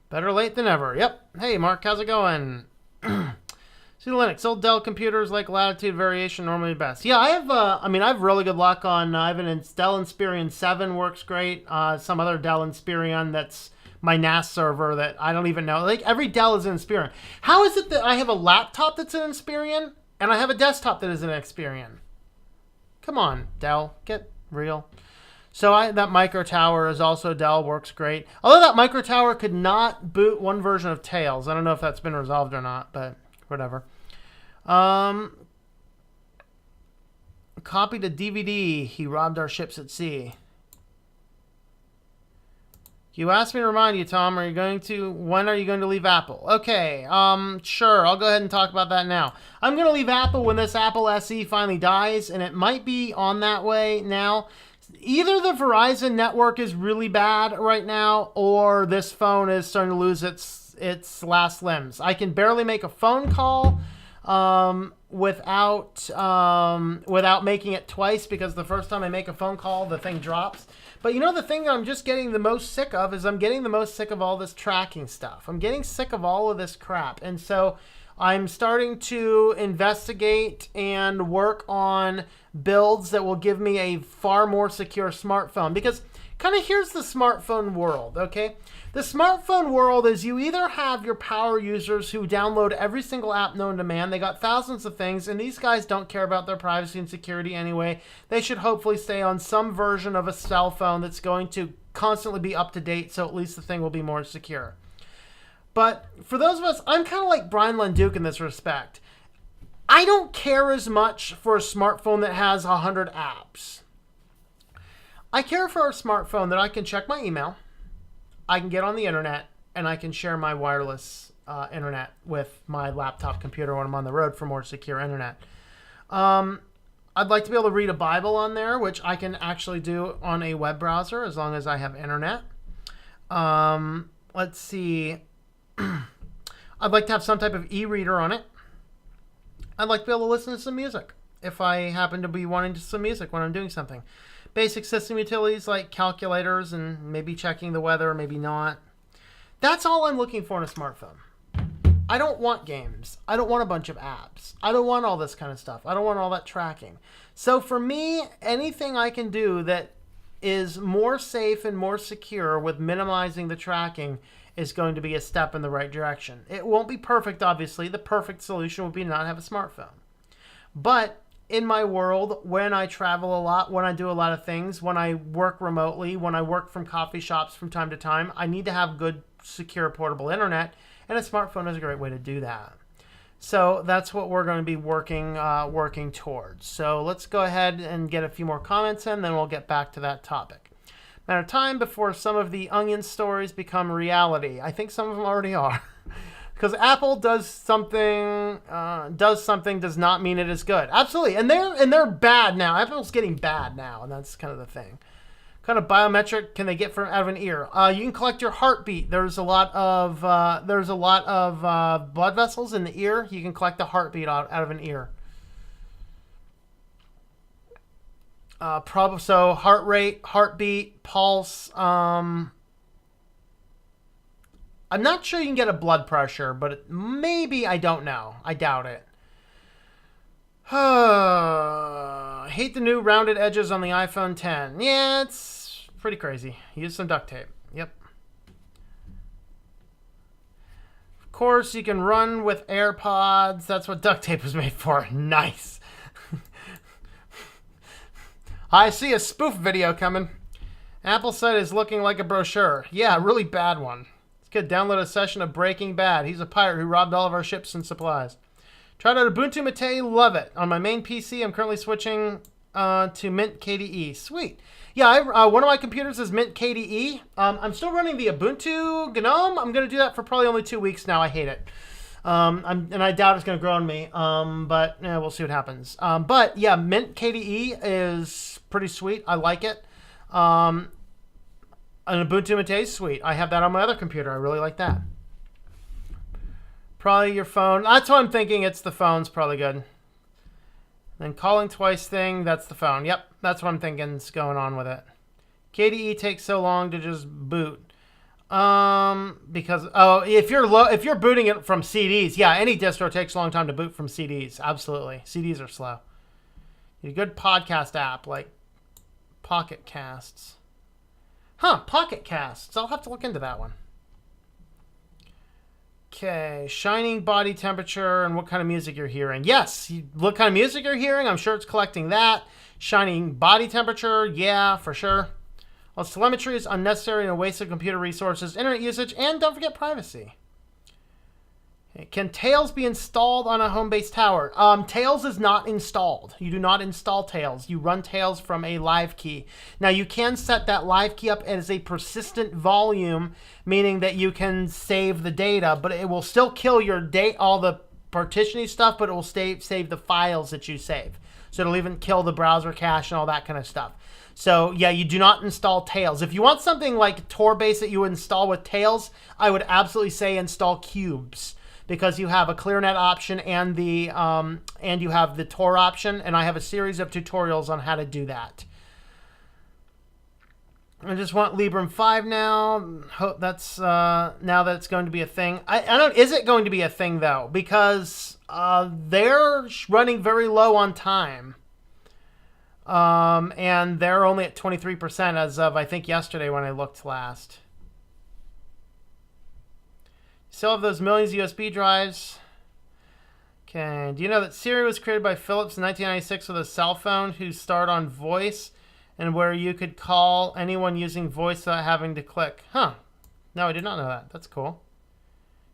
S1: Better late than ever. Yep. Hey, Mark, how's it going? See, Linux. Old Dell computers like latitude variation normally best. Yeah, I have really good luck on, I have an Dell Inspiron 7 works great. Some other Dell Inspiron that's my NAS server that I don't even know. Like, every Dell is an Inspiron. How is it that I have a laptop that's an Inspiron and I have a desktop that is an Inspiron? Come on, Dell. Get real. So that micro tower is also Dell, works great. Although that micro tower could not boot one version of Tails. I don't know if that's been resolved or not, but whatever. Copied a DVD. He robbed our ships at sea. You asked me to remind you, Tom, when are you going to leave Apple? Okay, sure, I'll go ahead and talk about that now. I'm going to leave Apple when this Apple SE finally dies, and it might be on that way now. Either the Verizon network is really bad right now, or this phone is starting to lose its last limbs. I can barely make a phone call without making it twice, because the first time I make a phone call, the thing drops. But you know, the thing that I'm just getting the most sick of is I'm getting the most sick of all this tracking stuff. I'm getting sick of all of this crap. And so I'm starting to investigate and work on builds that will give me a far more secure smartphone. Because kind of here's the smartphone world, okay? The smartphone world is you either have your power users who download every single app known to man. They got thousands of things, and these guys don't care about their privacy and security anyway. They should hopefully stay on some version of a cell phone that's going to constantly be up to date, so at least the thing will be more secure. But for those of us, I'm kind of like Brian Lenduke in this respect. I don't care as much for a smartphone that has 100 apps. I care for a smartphone that I can check my email, I can get on the internet, and I can share my wireless internet with my laptop computer when I'm on the road for more secure internet. I'd like to be able to read a Bible on there, which I can actually do on a web browser as long as I have internet. Let's see. I'd like to have some type of e-reader on it. I'd like to be able to listen to some music if I happen to be wanting some music when I'm doing something. Basic system utilities like calculators and maybe checking the weather, maybe not. That's all I'm looking for in a smartphone. I don't want games. I don't want a bunch of apps. I don't want all this kind of stuff. I don't want all that tracking. So for me, anything I can do that is more safe and more secure with minimizing the tracking is going to be a step in the right direction. It won't be perfect, obviously. The perfect solution would be not have a smartphone. But in my world, when I travel a lot, when I do a lot of things, when I work remotely, when I work from coffee shops from time to time, I need to have good, secure, portable internet, and a smartphone is a great way to do that. So that's what we're going to be working towards. So let's go ahead and get a few more comments in, then we'll get back to that topic. Matter of time before some of the onion stories become reality. I think some of them already are. Because Apple does something does not mean it is good. Absolutely. And they're bad now. Apple's getting bad now, and that's kind of the thing. What kind of biometric can they get from out of an ear? You can collect your heartbeat. There's a lot of blood vessels in the ear. You can collect the heartbeat out of an ear. So heart rate, heartbeat, pulse. I'm not sure you can get a blood pressure, but maybe, I don't know. I doubt it. Hate the new rounded edges on the iPhone 10. Yeah, it's pretty crazy. Use some duct tape. Yep. Of course, you can run with AirPods. That's what duct tape was made for. Nice. I see a spoof video coming. Apple site is looking like a brochure. Yeah, a really bad one. This kid downloaded a session of Breaking Bad. He's a pirate who robbed all of our ships and supplies. Tried out Ubuntu Mate, love it. On my main PC, I'm currently switching to Mint KDE. Sweet. Yeah, one of my computers is Mint KDE. I'm still running the Ubuntu GNOME. I'm going to do that for probably only 2 weeks now. I hate it. And I doubt it's going to grow on me. But yeah, we'll see what happens. But yeah, Mint KDE is pretty sweet. I like it. An Ubuntu Mate is sweet. I have that on my other computer. I really like that. Probably your phone. That's what I'm thinking. It's the phone's probably good. Then calling twice thing. That's the phone. Yep, that's what I'm thinking is going on with it. KDE takes so long to just boot. Because if you're booting it from CDs, yeah, any distro takes a long time to boot from CDs. Absolutely, CDs are slow. You need a good podcast app like Pocket Casts. Pocket Casts. I'll have to look into that one. Okay, shining body temperature and what kind of music you're hearing. Yes, what kind of music you're hearing, I'm sure it's collecting that. Shining body temperature, yeah, for sure. Well, telemetry is unnecessary and a waste of computer resources, internet usage, and don't forget privacy. Okay, can Tails be installed on a home-based tower? Tails is not installed. You do not install Tails. You run Tails from a live key. Now, you can set that live key up as a persistent volume, meaning that you can save the data, but it will still kill your all the partitioning stuff, but it will save the files that you save. So it'll even kill the browser cache and all that kind of stuff. So yeah, you do not install Tails. If you want something like Tor-based that you would install with Tails, I would absolutely say install Cubes, because you have a ClearNet option and you have the Tor option, and I have a series of tutorials on how to do that. I just want Librem 5 now. Hope that's now that it's going to be a thing. I don't. Is it going to be a thing though? Because they're running very low on time. And they're only at 23% as of, I think, yesterday when I looked last. Still have those millions of USB drives. Okay. Do you know that Siri was created by Philips in 1996 with a cell phone who started on voice and where you could call anyone using voice without having to click? Huh. No, I did not know that. That's cool.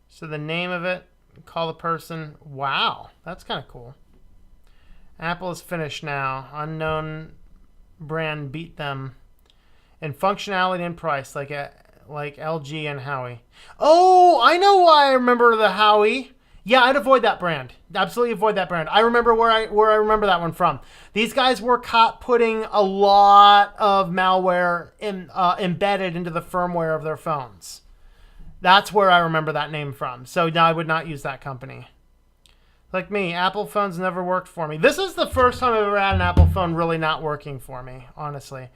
S1: So the name of it, call the person. Wow. That's kind of cool. Apple is finished now. Unknown brand beat them in functionality and price, like LG and Howie. Oh, I know why I remember the Howie. Yeah, I'd avoid that brand. Absolutely avoid that brand. I remember where I remember that one from. These guys were caught putting a lot of malware embedded into the firmware of their phones. That's where I remember that name from. So no, I would not use that company. Like me, Apple phones never worked for me. This is the first time I've ever had an Apple phone really not working for me, honestly.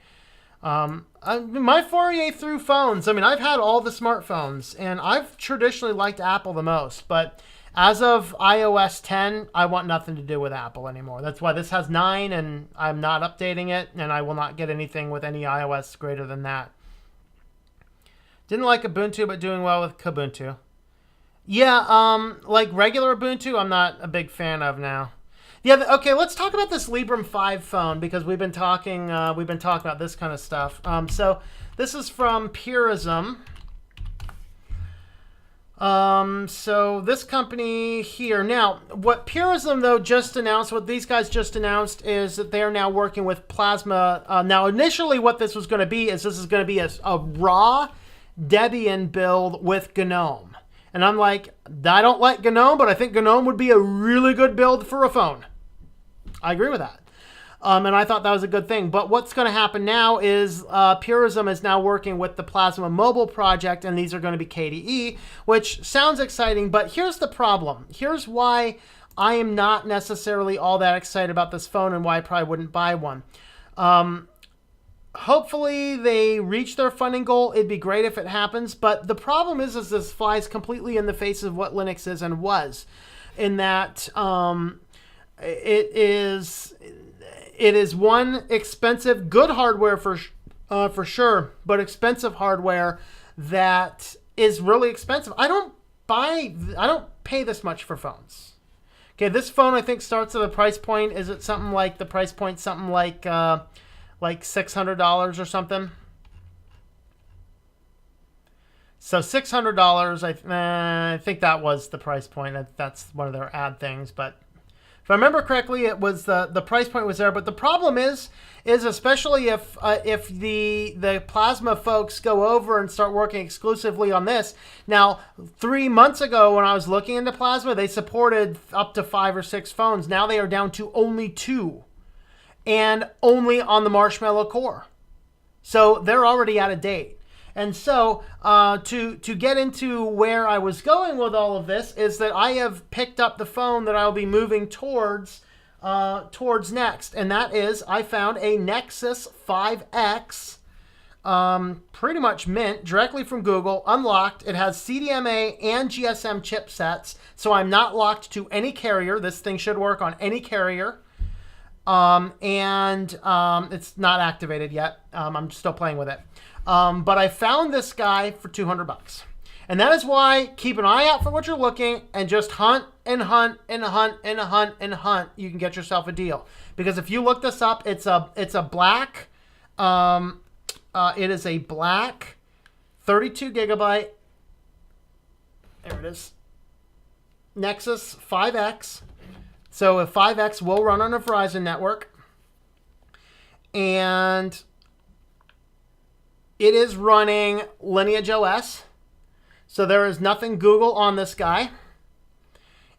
S1: My foray through phones, I mean, I've had all the smartphones, and I've traditionally liked Apple the most, but as of iOS 10, I want nothing to do with Apple anymore. That's why this has 9, and I'm not updating it, and I will not get anything with any iOS greater than that. Didn't like Ubuntu, but doing well with Kubuntu. Yeah, like regular Ubuntu, I'm not a big fan of now. Yeah, okay, let's talk about this Librem 5 phone, because we've been talking about this kind of stuff. So this is from Purism. So this company here. Now, what Purism, though, just announced, what these guys just announced is that they're now working with Plasma. Now, initially what this was going to be is this is going to be a raw Debian build with GNOME. And I'm like, I don't like GNOME, but I think GNOME would be a really good build for a phone. I agree with that. And I thought that was a good thing. But what's going to happen now is Purism is now working with the Plasma Mobile project, and these are going to be KDE, which sounds exciting. But here's the problem. Here's why I am not necessarily all that excited about this phone and why I probably wouldn't buy one. Hopefully they reach their funding goal. It'd be great if it happens. But the problem is this flies completely in the face of what Linux is and was, in that it is one expensive, good hardware for sure, but expensive hardware that is really expensive. I don't pay this much for phones. Okay, this phone I think starts at a price point. Is it something like the price point? Something like $600 or something. So $600. I think that was the price point. That's one of their ad things, but if I remember correctly, it was the price point was there. But the problem is especially if the Plasma folks go over and start working exclusively on this. Now, 3 months ago when I was looking into Plasma, they supported up to 5 or 6 phones. Now they are down to only 2, and only on the Marshmallow core. So they're already out of date. And so to get into where I was going with all of this is that I have picked up the phone that I'll be moving towards next. And that is, I found a Nexus 5X, pretty much mint, directly from Google, unlocked. It has CDMA and GSM chipsets, so I'm not locked to any carrier. This thing should work on any carrier. It's not activated yet. I'm still playing with it. But I found this guy for $200. And that is why keep an eye out for what you're looking and just hunt and hunt and hunt and hunt and hunt. You can get yourself a deal. Because if you look this up, it's a black, it is a black 32 gigabyte. There it is. Nexus 5X. So a 5X will run on a Verizon network. And it is running Lineage OS. So there is nothing Google on this guy.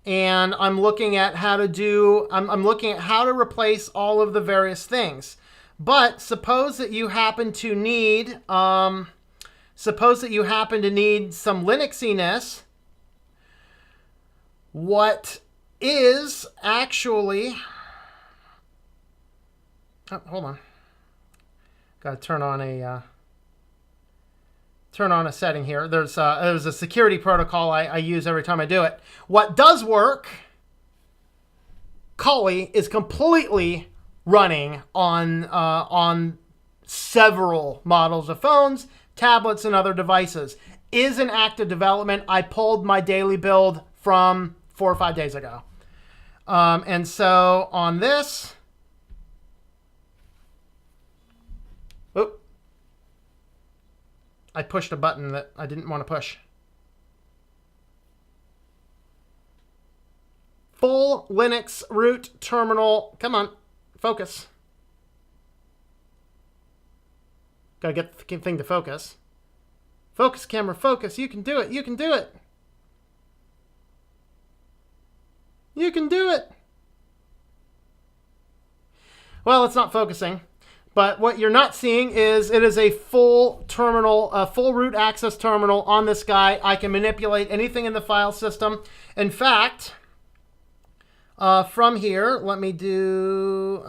S1: And I'm looking at how to I'm looking at how to replace all of the various things. But suppose that you happen to need some Linuxiness. What is actually, hold on, got to turn on a setting here. There's a security protocol I use every time I do it. What does work, Kali is completely running on several models of phones, tablets, and other devices. Is in active development. I pulled my daily build from 4 or 5 days ago. And so on this, I pushed a button that I didn't want to push. Full Linux root terminal. Come on, focus. Gotta get the thing to focus. Focus, camera, focus. You can do it. You can do it. You can do it. Well, it's not focusing. But what you're not seeing is it is a full terminal, a full root access terminal on this guy. I can manipulate anything in the file system. In fact, from here, let me do...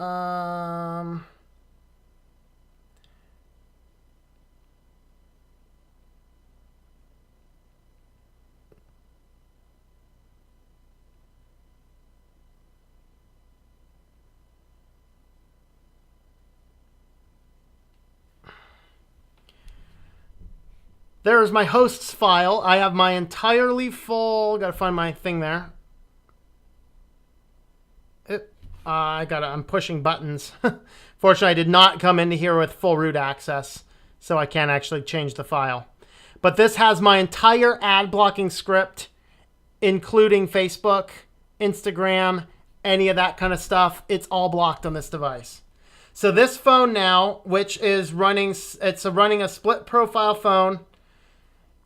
S1: There's my hosts file. I have my entirely full... Got to find my thing there. I'm pushing buttons. Fortunately, I did not come into here with full root access, so I can't actually change the file. But this has my entire ad blocking script, including Facebook, Instagram, any of that kind of stuff. It's all blocked on this device. So this phone now, which is running... It's running a split profile phone,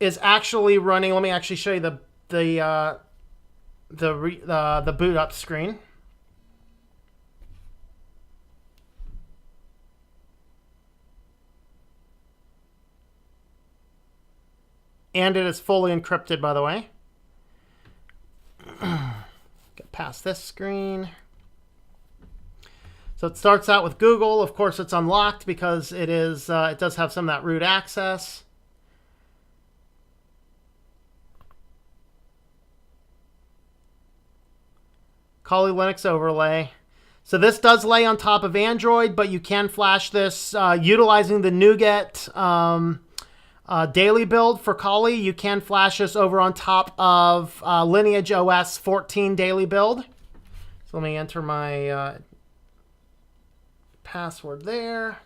S1: is actually running. Let me actually show you the boot up screen. And it is fully encrypted, by the way. Get past this screen. So it starts out with Google. Of course, it's unlocked because it does have some of that root access. Kali Linux overlay. So this does lay on top of Android, but you can flash this utilizing the NuGet daily build for Kali. You can flash this over on top of Lineage OS 14 daily build. So let me enter my password there.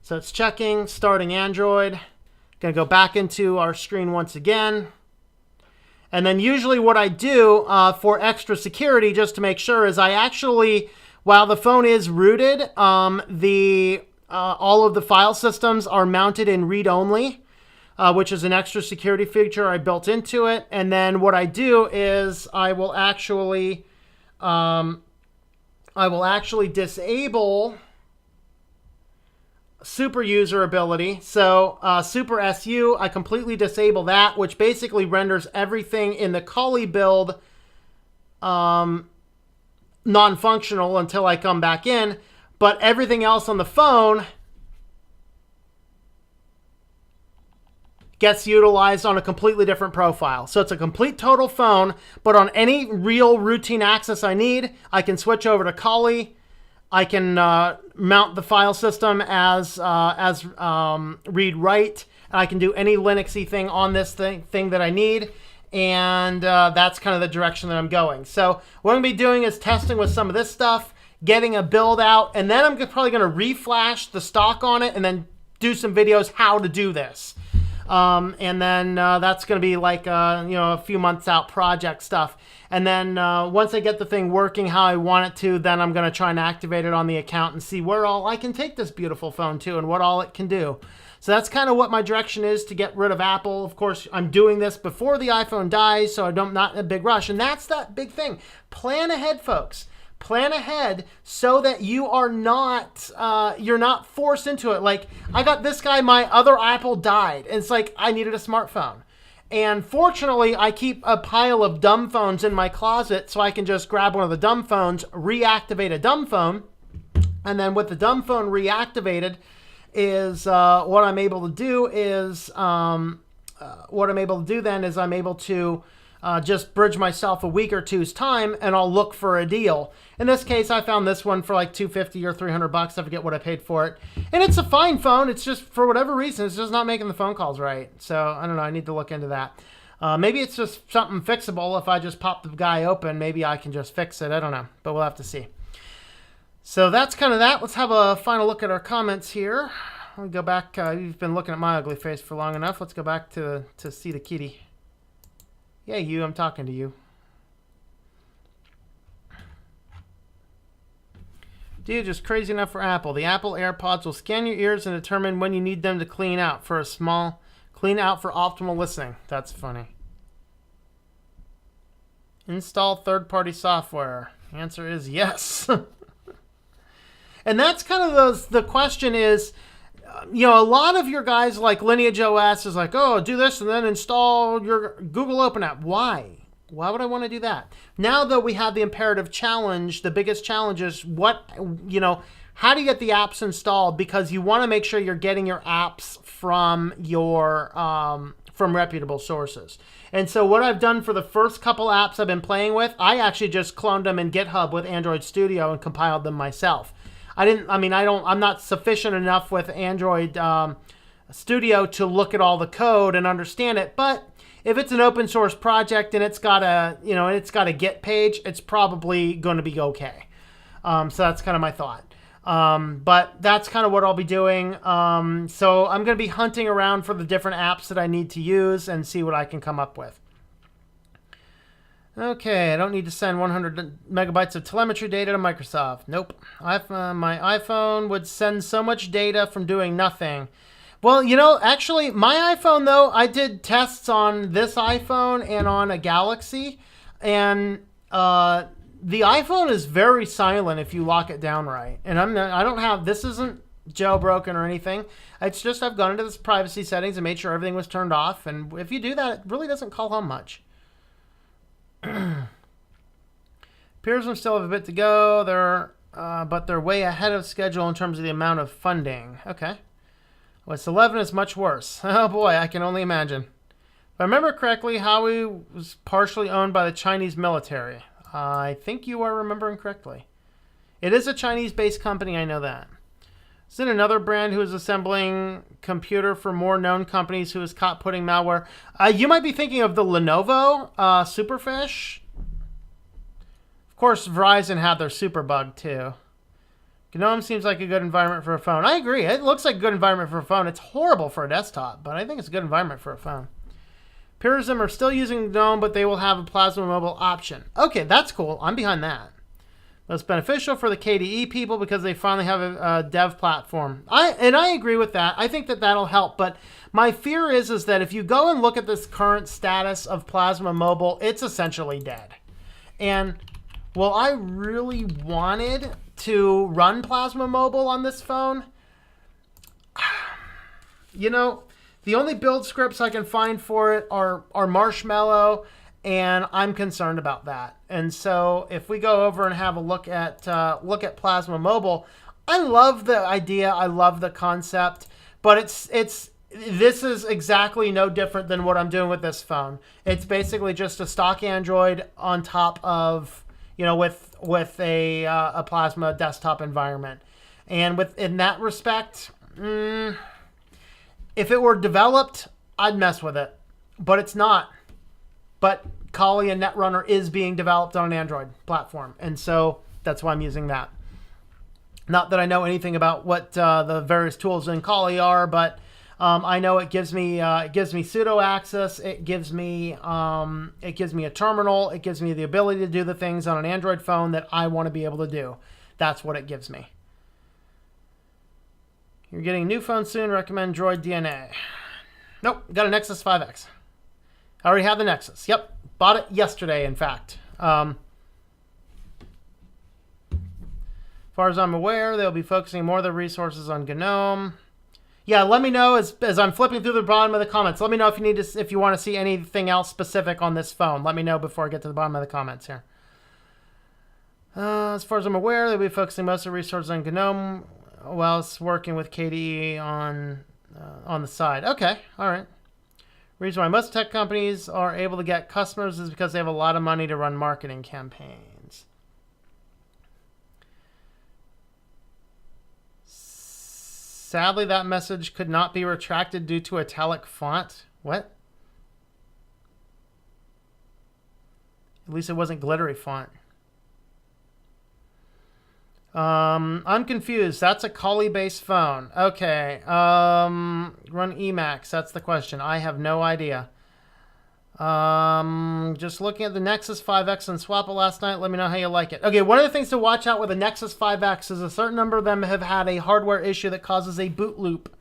S1: So it's checking, starting Android. Gonna go back into our screen once again. And then usually what I do for extra security, just to make sure, is I actually, while the phone is rooted, all of the file systems are mounted in read-only, which is an extra security feature I built into it. And then what I do is I will actually disable super user ability. So super SU, I completely disable that, which basically renders everything in the Kali build non-functional until I come back in. But everything else on the phone gets utilized on a completely different profile. So it's a complete total phone, but on any real routine access I need, I can switch over to Kali. I can mount the file system as read-write, and I can do any Linuxy thing on this thing that I need, and that's kind of the direction that I'm going. So what I'm going to be doing is testing with some of this stuff, getting a build out, and then I'm probably going to reflash the stock on it and then do some videos how to do this. And then that's going to be like a few months out project stuff. And then once I get the thing working how I want it to, then I'm going to try and activate it on the account and see where all I can take this beautiful phone to and what all it can do. So that's kind of what my direction is to get rid of Apple. Of course, I'm doing this before the iPhone dies, so I'm not in a big rush. And that's that big thing. Plan ahead, folks. Plan ahead so that you are not, you're not forced into it. Like, I got this guy, my other Apple died. And it's like, I needed a smartphone. And fortunately, I keep a pile of dumb phones in my closet so I can just grab one of the dumb phones, reactivate a dumb phone. And then with the dumb phone reactivated is what I'm able to do is, I'm able to just bridge myself a week or two's time, and I'll look for a deal. In this case, I found this one for like $250 or $300. I forget what I paid for it. And it's a fine phone. It's just, for whatever reason, it's just not making the phone calls right. So, I don't know. I need to look into that. Maybe it's just something fixable. If I just pop the guy open, maybe I can just fix it. I don't know. But we'll have to see. So, that's kind of that. Let's have a final look at our comments here. Let me go back. You've been looking at my ugly face for long enough. Let's go back to see the kitty. Yeah, you. I'm talking to you. Dude, just crazy enough for Apple. The Apple AirPods will scan your ears and determine when you need them to clean out for optimal listening. That's funny. Install third-party software. Answer is yes. And that's kind of the question is, a lot of your guys like Lineage OS is like, oh, do this and then install your Google Open App. Why? Why would I want to do that? Now that we have the imperative challenge, the biggest challenge is how do you get the apps installed? Because you want to make sure you're getting your apps from from reputable sources. And so what I've done for the first couple apps I've been playing with, I actually just cloned them in GitHub with Android Studio and compiled them myself. I'm not sufficient enough with Android Studio to look at all the code and understand it, but if it's an open source project and it's got a Git page, it's probably going to be okay. So that's kind of my thought. But that's kind of what I'll be doing. So I'm going to be hunting around for the different apps that I need to use and see what I can come up with. Okay, I don't need to send 100 megabytes of telemetry data to Microsoft. Nope. My iPhone would send so much data from doing nothing. Well, actually, my iPhone, though, I did tests on this iPhone and on a Galaxy, and the iPhone is very silent if you lock it down right. And this isn't jailbroken or anything. It's just I've gone into this privacy settings and made sure everything was turned off, and if you do that, it really doesn't call home much. Appears we still have a bit to go. There but they're way ahead of schedule in terms of the amount of funding. Okay. OS 11 is much worse. Oh boy, I can only imagine. If I remember correctly, Huawei was partially owned by the Chinese military. I think you are remembering correctly. It is a Chinese-based company, I know that. Is it another brand who is assembling computer for more known companies who is caught putting malware? You might be thinking of the Lenovo Superfish. Of course, Verizon had their Superbug too. GNOME seems like a good environment for a phone. I agree. It looks like a good environment for a phone. It's horrible for a desktop, but I think it's a good environment for a phone. Purism are still using GNOME, but they will have a Plasma Mobile option. Okay, that's cool. I'm behind that. That's beneficial for the KDE people because they finally have a dev platform. I agree with that. I think that that'll help. But my fear is that if you go and look at this current status of Plasma Mobile, it's essentially dead. And well, I really wanted to run Plasma Mobile on this phone. You know, the only build scripts I can find for it are Marshmallow, and I'm concerned about that. And so if we go over and have a look at Plasma Mobile, I love the idea, I love the concept, but this is exactly no different than what I'm doing with this phone. It's basically just a stock Android on top of, you know, with a Plasma desktop environment. And in that respect, if it were developed, I'd mess with it, but it's not. But Kali and Netrunner is being developed on an Android platform, and so that's why I'm using that. Not that I know anything about what the various tools in Kali are, but I know it gives me sudo access. It gives me a terminal. It gives me the ability to do the things on an Android phone that I want to be able to do. That's what it gives me. You're getting a new phone soon. Recommend Droid DNA. Nope, got a Nexus 5X. I already have the Nexus. Yep, bought it yesterday, in fact. As far as I'm aware, they'll be focusing more of their resources on GNOME. Yeah, let me know as I'm flipping through the bottom of the comments. Let me know if you want to see anything else specific on this phone. Let me know before I get to the bottom of the comments here. As far as I'm aware, they'll be focusing most of their resources on GNOME while it's working with KDE on the side. Okay, all right. Reason why most tech companies are able to get customers is because they have a lot of money to run marketing campaigns. Sadly, that message could not be retracted due to italic font. What? At least it wasn't glittery font. I'm confused. That's a Kali-based phone. Okay. Run Emacs. That's the question. I have no idea. Just looking at the Nexus 5X and swap it last night. Let me know how you like it. Okay, one of the things to watch out with the Nexus 5X is a certain number of them have had a hardware issue that causes a boot loop.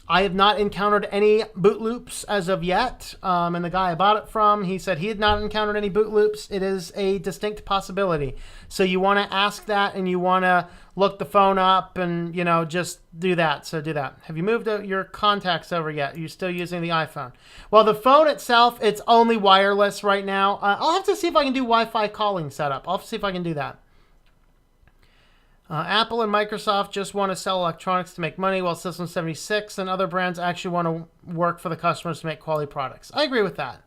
S1: I have not encountered any boot loops as of yet. And the guy I bought it from, he said he had not encountered any boot loops. It is a distinct possibility. So you want to ask that and you want to look the phone up and, you know, just do that. So do that. Have you moved your contacts over yet? Are you still using the iPhone? Well, the phone itself, it's only wireless right now. I'll have to see if I can do Wi-Fi calling setup. I'll have to see if I can do that. Apple and Microsoft just want to sell electronics to make money, while System 76 and other brands actually want to work for the customers to make quality products. I agree with that.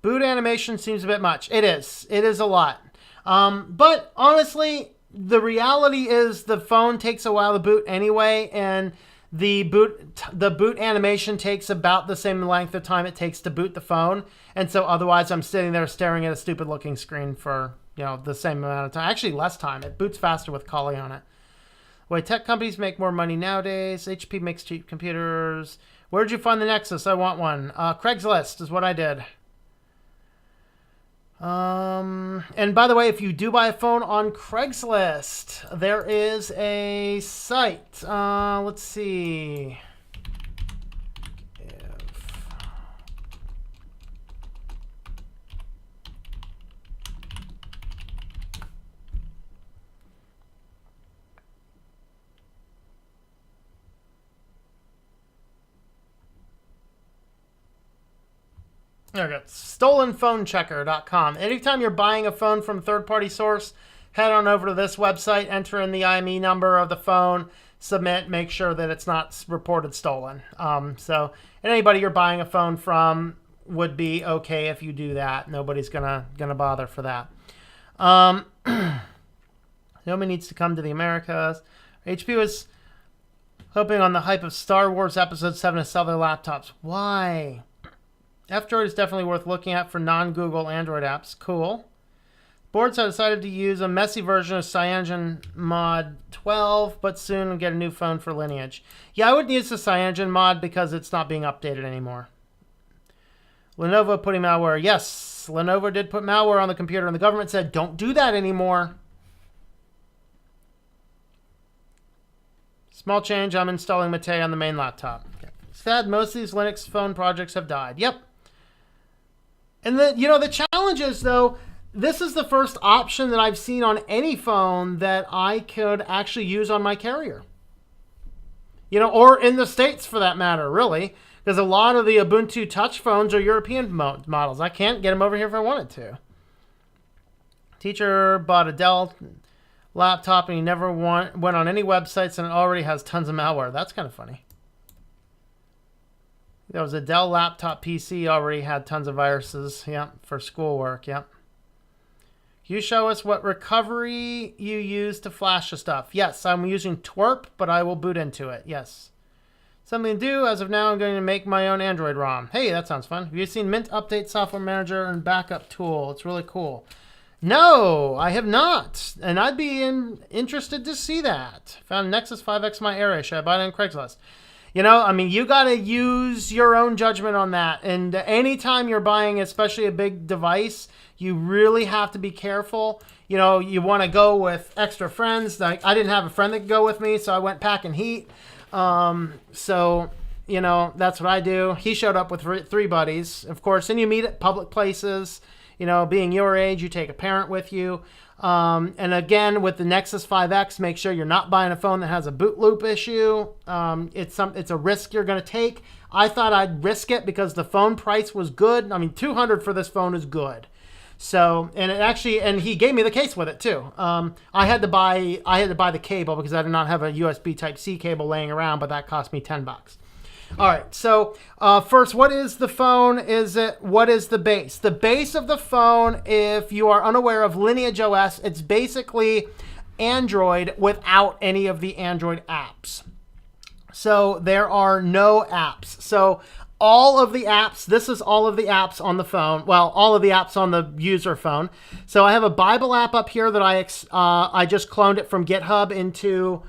S1: Boot animation seems a bit much. It is. It is a lot. But honestly, the reality is the phone takes a while to boot anyway, and the boot animation takes about the same length of time it takes to boot the phone. And so otherwise I'm sitting there staring at a stupid looking screen for, you know, the same amount of time. Actually, less time. It boots faster with Kali on it. The way tech companies make more money nowadays. HP makes cheap computers. Where'd you find the Nexus? I want one. Craigslist is what I did. And by the way, if you do buy a phone on Craigslist, there is a site. Let's see. There we go. Stolenphonechecker.com. Anytime you're buying a phone from a third-party source, head on over to this website, enter in the IME number of the phone, submit, make sure that it's not reported stolen. So anybody you're buying a phone from would be okay if you do that. Nobody's gonna bother for that. Nobody needs to come to the Americas. HP was hoping on the hype of Star Wars Episode 7 to sell their laptops. Why? F-Droid is definitely worth looking at for non-Google Android apps. Cool. Boards have decided to use a messy version of CyanogenMod 12, but soon will get a new phone for Lineage. Yeah, I wouldn't use the Cyanogen mod because it's not being updated anymore. Lenovo putting malware. Yes, Lenovo did put malware on the computer, and the government said, don't do that anymore. Small change, I'm installing Mate on the main laptop. Okay. Sad, most of these Linux phone projects have died. Yep. And the challenge is, though, this is the first option that I've seen on any phone that I could actually use on my carrier. Or in the States for that matter, really. Because a lot of the Ubuntu Touch phones are European models. I can't get them over here if I wanted to. Teacher bought a Dell laptop and he never went on any websites and it already has tons of malware. That's kind of funny. There was a Dell laptop PC already had tons of viruses. Yeah, for schoolwork. Yeah. Can you show us what recovery you use to flash the stuff? Yes, I'm using Twerp, but I will boot into it. Yes. Something to do. As of now, I'm going to make my own Android ROM. Hey, that sounds fun. Have you seen Mint Update Software Manager and Backup Tool? It's really cool. No, I have not. And I'd be interested to see that. Found Nexus 5X my area. Should I buy it on Craigslist? You got to use your own judgment on that. And anytime you're buying, especially a big device, you really have to be careful. You want to go with extra friends. Like, I didn't have a friend that could go with me, so I went packing heat. That's what I do. He showed up with 3 buddies, of course, and you meet at public places. Being your age, you take a parent with you. And again, with the Nexus 5X, make sure you're not buying a phone that has a boot loop issue. It's a risk you're going to take. I thought I'd risk it because the phone price was good. I mean, $200 for this phone is good. So, and he gave me the case with it too. I had to buy the cable because I did not have a USB Type-C cable laying around, but that cost me $10. All right, so first, what is the phone? What is the base? The base of the phone, if you are unaware of Lineage OS, it's basically Android without any of the Android apps. So there are no apps. So all of the apps, this is all of the apps on the phone. Well, all of the apps on the user phone. So I have a Bible app up here that I just cloned it from GitHub into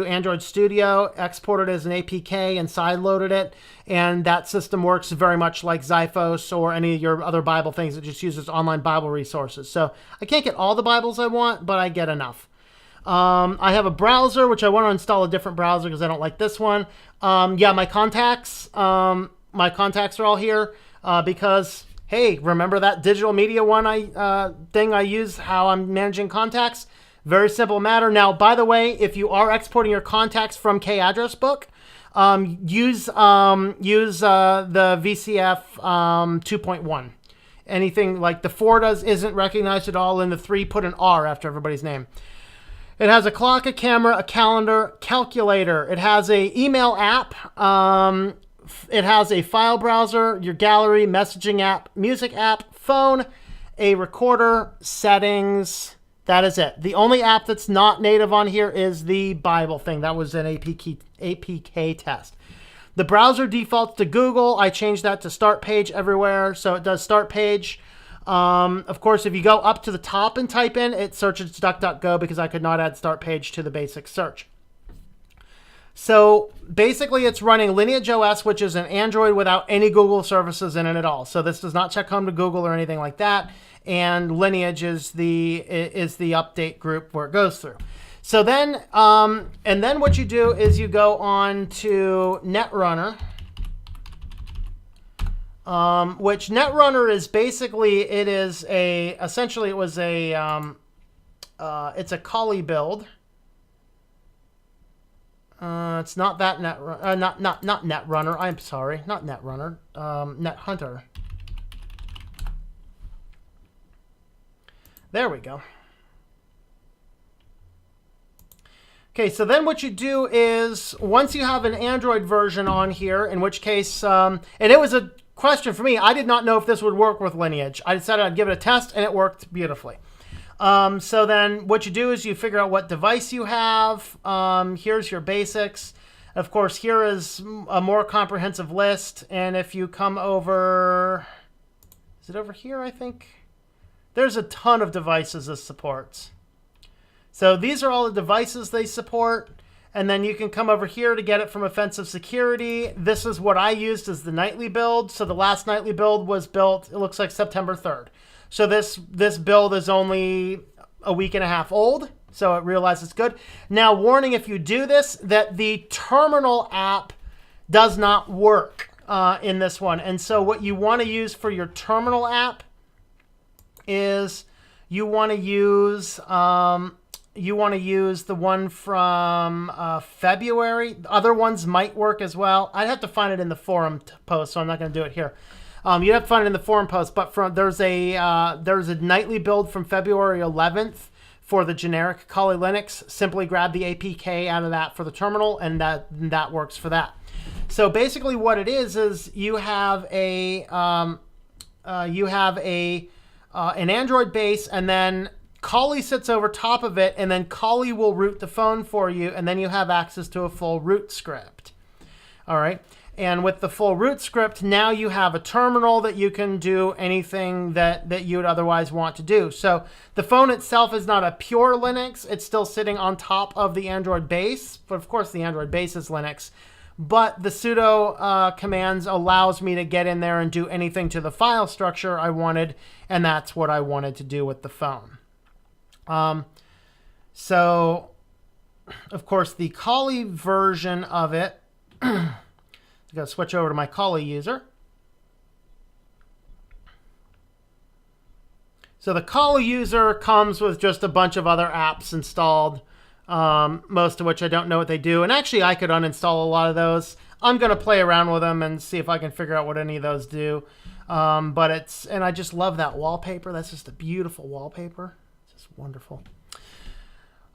S1: Android Studio, exported as an APK, and sideloaded it. And that system works very much like Xiphos or any of your other Bible things. It just uses online Bible resources. So I can't get all the Bibles I want, but I get enough. I have a browser, which I want to install a different browser because I don't like this one. My contacts are all here because, hey, remember that digital media one thing I use, how I'm managing contacts? Very simple matter. Now, by the way, if you are exporting your contacts from K-Address Book, use the VCF 2.1. Anything like the 4 isn't recognized at all, and the 3 put an R after everybody's name. It has a clock, a camera, a calendar, calculator. It has a email app. It has a file browser, your gallery, messaging app, music app, phone, a recorder, settings. That is it. The only app that's not native on here is the Bible thing. That was an APK test. The browser defaults to Google. I changed that to start page everywhere, so it does start page. Of course, if you go up to the top and type in, it searches DuckDuckGo because I could not add start page to the basic search. So basically, it's running Lineage OS, which is an Android without any Google services in it at all. So this does not check home to Google or anything like that. And Lineage is the update group where it goes through. So then, and then what you do is you go on to Netrunner, which Netrunner is basically, it's a Kali build. It's not that not Netrunner. I'm sorry, not Netrunner. NetHunter. There we go. Okay, so then what you do is, once you have an Android version on here, in which case, and it was a question for me, I did not know if this would work with Lineage. I decided I'd give it a test, and it worked beautifully. So then what you do is you figure out what device you have. Here's your basics. Of course, here is a more comprehensive list, and if you come over, is it over here, I think? There's a ton of devices this supports. So these are all the devices they support. And then you can come over here to get it from Offensive Security. This is what I used as the nightly build. So the last nightly build was built, it looks like September 3rd. So this build is only a week and a half old. So it realizes it's good. Now, warning if you do this, that the terminal app does not work in this one. And so what you want to use for your terminal app is you want to use the one from February. Other ones might work as well. I'd have to find it in the forum post, so I'm not going to do it here. You'd have to find it in the forum post, but there's a nightly build from February 11th for the generic Kali Linux. Simply grab the APK out of that for the terminal, and that works for that. So basically, what it is you have an Android base, and then Kali sits over top of it, and then Kali will root the phone for you, and then you have access to a full root script. All right. And with the full root script, now you have a terminal that you can do anything that you would otherwise want to do. So the phone itself is not a pure Linux. It's still sitting on top of the Android base. But of course, the Android base is Linux. But the sudo commands allows me to get in there and do anything to the file structure I wanted. And that's what I wanted to do with the phone. So, of course, the Kali version of it... I'm going to switch over to my Kali user. So the Kali user comes with just a bunch of other apps installed, most of which I don't know what they do. And actually, I could uninstall a lot of those. I'm going to play around with them and see if I can figure out what any of those do. And I just love that wallpaper. That's just a beautiful wallpaper. It's just wonderful.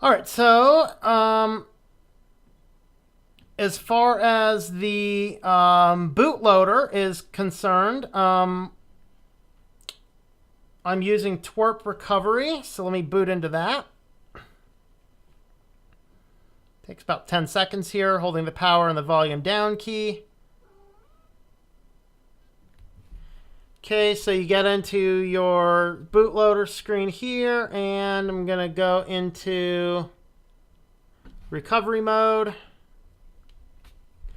S1: All right, so... as far as the bootloader is concerned, I'm using twerp recovery. So let me boot into that. Takes about 10 seconds here, holding the power and the volume down key. Okay, so you get into your bootloader screen here, and I'm going to go into recovery mode.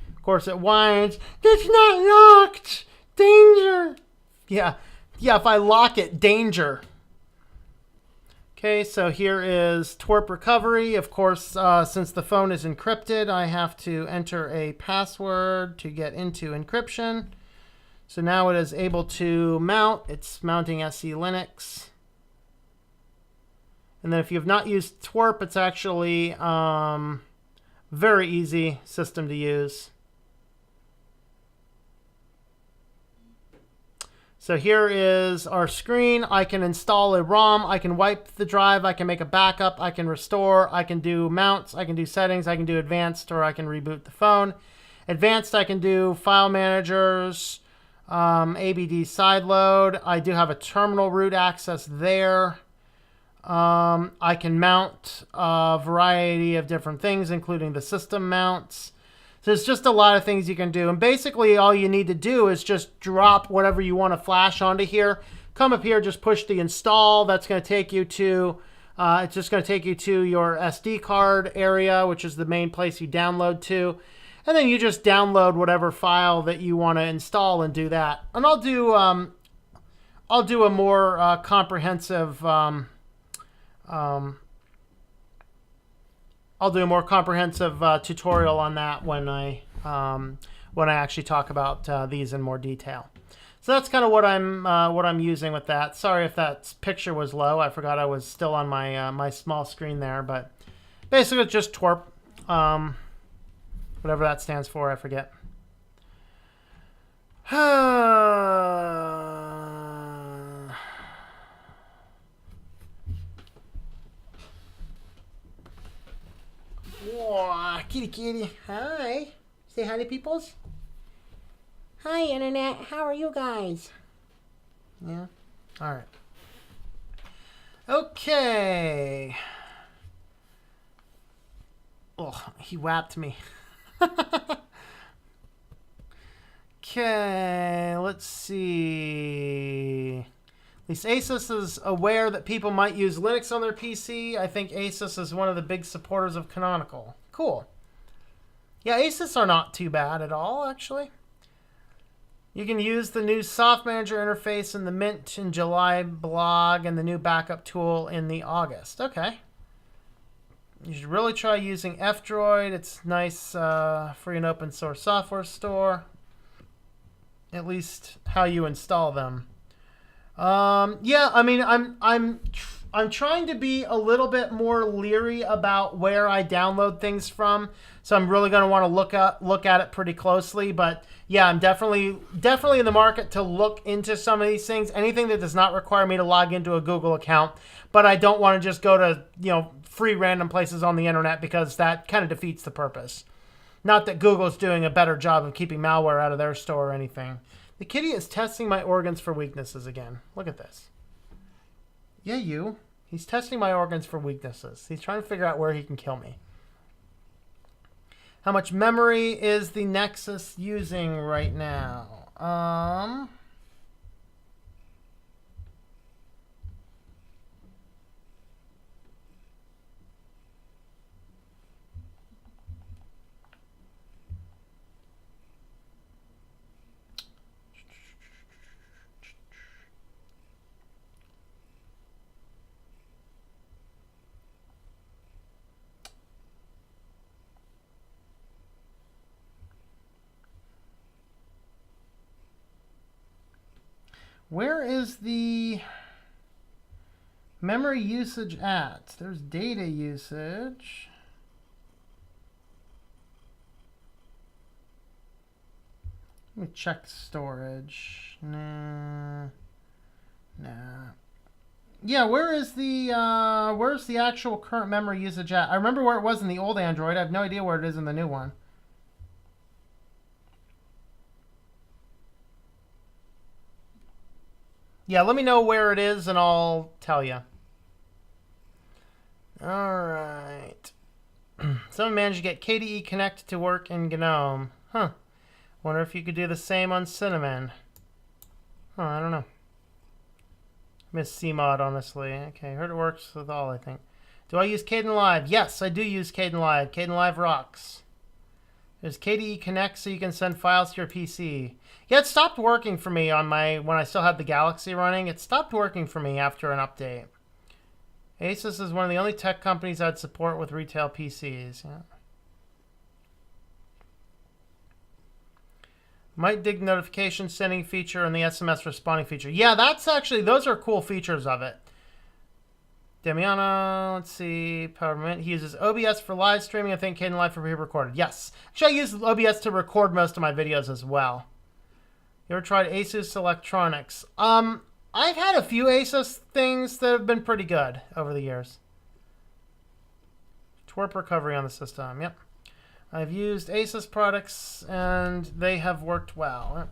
S1: Of course, it whines. It's not locked. Danger. Yeah, if I lock it, danger. Okay, so here is twerp recovery. Of course, since the phone is encrypted, I have to enter a password to get into encryption. So now it is able to mount. It's mounting SE Linux. And then if you have not used twerp, it's actually very easy system to use. So here is our screen. I can install a ROM. I can wipe the drive. I can make a backup. I can restore. I can do mounts. I can do settings. I can do advanced, or I can reboot the phone. Advanced, I can do file managers, ABD sideload. I do have a terminal root access there. I can mount a variety of different things, including the system mounts. So there's just a lot of things you can do. And basically all you need to do is just drop whatever you want to flash onto here. Come up here, just push the install. That's going to take you to, it's just going to take you to your SD card area, which is the main place you download to. And then you just download whatever file that you want to install and do that. And I'll do a more comprehensive tutorial on that when I actually talk about these in more detail. So that's kind of what I'm using with that. Sorry if that picture was low. I forgot I was still on my my small screen there, but basically it's just twerp, whatever that stands for. I forget. kitty kitty. Hi. Say hi to peoples.
S2: Hi, Internet. How are you guys?
S1: Yeah. All right. Okay. Oh, he whapped me. Okay, let's see. At least Asus is aware that people might use Linux on their PC. I think Asus is one of the big supporters of Canonical. Cool. Yeah, Asus are not too bad at all, actually. You can use the new Soft Manager interface in the Mint in July blog and the new backup tool in the August. Okay. You should really try using F-Droid. It's nice, free and open source software store. At least how you install them. Yeah, I mean, I'm trying to be a little bit more leery about where I download things from, so I'm really going to want to look at it pretty closely. But yeah, I'm definitely in the market to look into some of these things. Anything that does not require me to log into a Google account, but I don't want to just go to free random places on the internet, because that kind of defeats the purpose. Not that Google's doing a better job of keeping malware out of their store or anything. The kitty is testing my organs for weaknesses again. Look at this. Yeah, you. He's testing my organs for weaknesses. He's trying to figure out where he can kill me. How much memory is the Nexus using right now? Where is the memory usage at? There's data usage. Let me check storage. Nah. Yeah, where's the actual current memory usage at? I remember where it was in the old Android. I have no idea where it is in the new one. Yeah, let me know where it is and I'll tell you. All right. Someone managed to get KDE Connect to work in GNOME. Huh. Wonder if you could do the same on Cinnamon. Huh, I don't know. Miss CMod, honestly. Okay, heard it works with all, I think. Do I use Kdenlive? Yes, I do use Kdenlive. Kdenlive rocks. There's KDE Connect, so you can send files to your PC. Yeah, it stopped working for me on when I still had the Galaxy running. It stopped working for me after an update. Asus is one of the only tech companies I'd support with retail PCs. Yeah. Might dig notification sending feature and the SMS responding feature. Yeah, that's actually, those are cool features of it. Damiana, let's see, PowerMint. He uses OBS for live streaming. I think Kdenlive for pre-recorded. Yes. Actually, I use OBS to record most of my videos as well. You ever tried Asus Electronics? I've had a few Asus things that have been pretty good over the years. Twerp recovery on the system. Yep. I've used Asus products and they have worked well.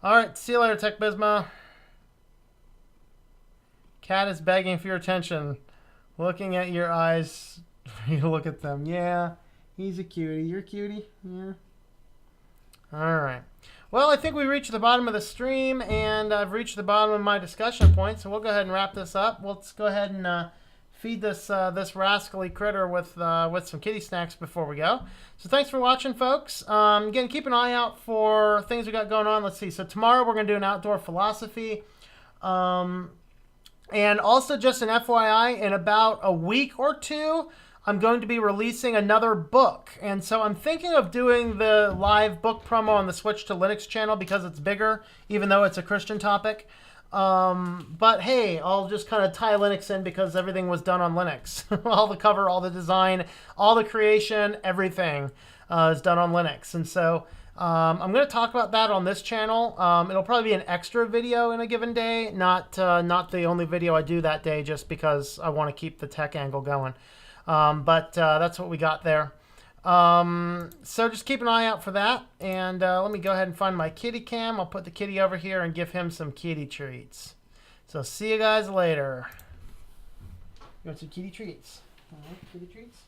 S1: All right. See you later, Tech Bisma. Cat is begging for your attention. Looking at your eyes for you to look at them. Yeah. He's a cutie. You're a cutie. Yeah. All right. Well, I think we reached the bottom of the stream, and I've reached the bottom of my discussion point, so we'll go ahead and wrap this up. Let's go ahead and feed this rascally critter with some kitty snacks before we go. So thanks for watching, folks. Again, keep an eye out for things we got going on. Let's see. So tomorrow we're going to do an outdoor philosophy. And also, just an FYI, in about a week or two, I'm going to be releasing another book. And so I'm thinking of doing the live book promo on the Switch to Linux channel because it's bigger, even though it's a Christian topic. But hey, I'll just kind of tie Linux in because everything was done on Linux. All the cover, all the design, all the creation, everything is done on Linux. And so I'm going to talk about that on this channel. It'll probably be an extra video in a given day, not the only video I do that day, just because I want to keep the tech angle going. But that's what we got there. So just keep an eye out for that. And let me go ahead and find my kitty cam. I'll put the kitty over here and give him some kitty treats. So see you guys later. You want some kitty treats? Kitty treats?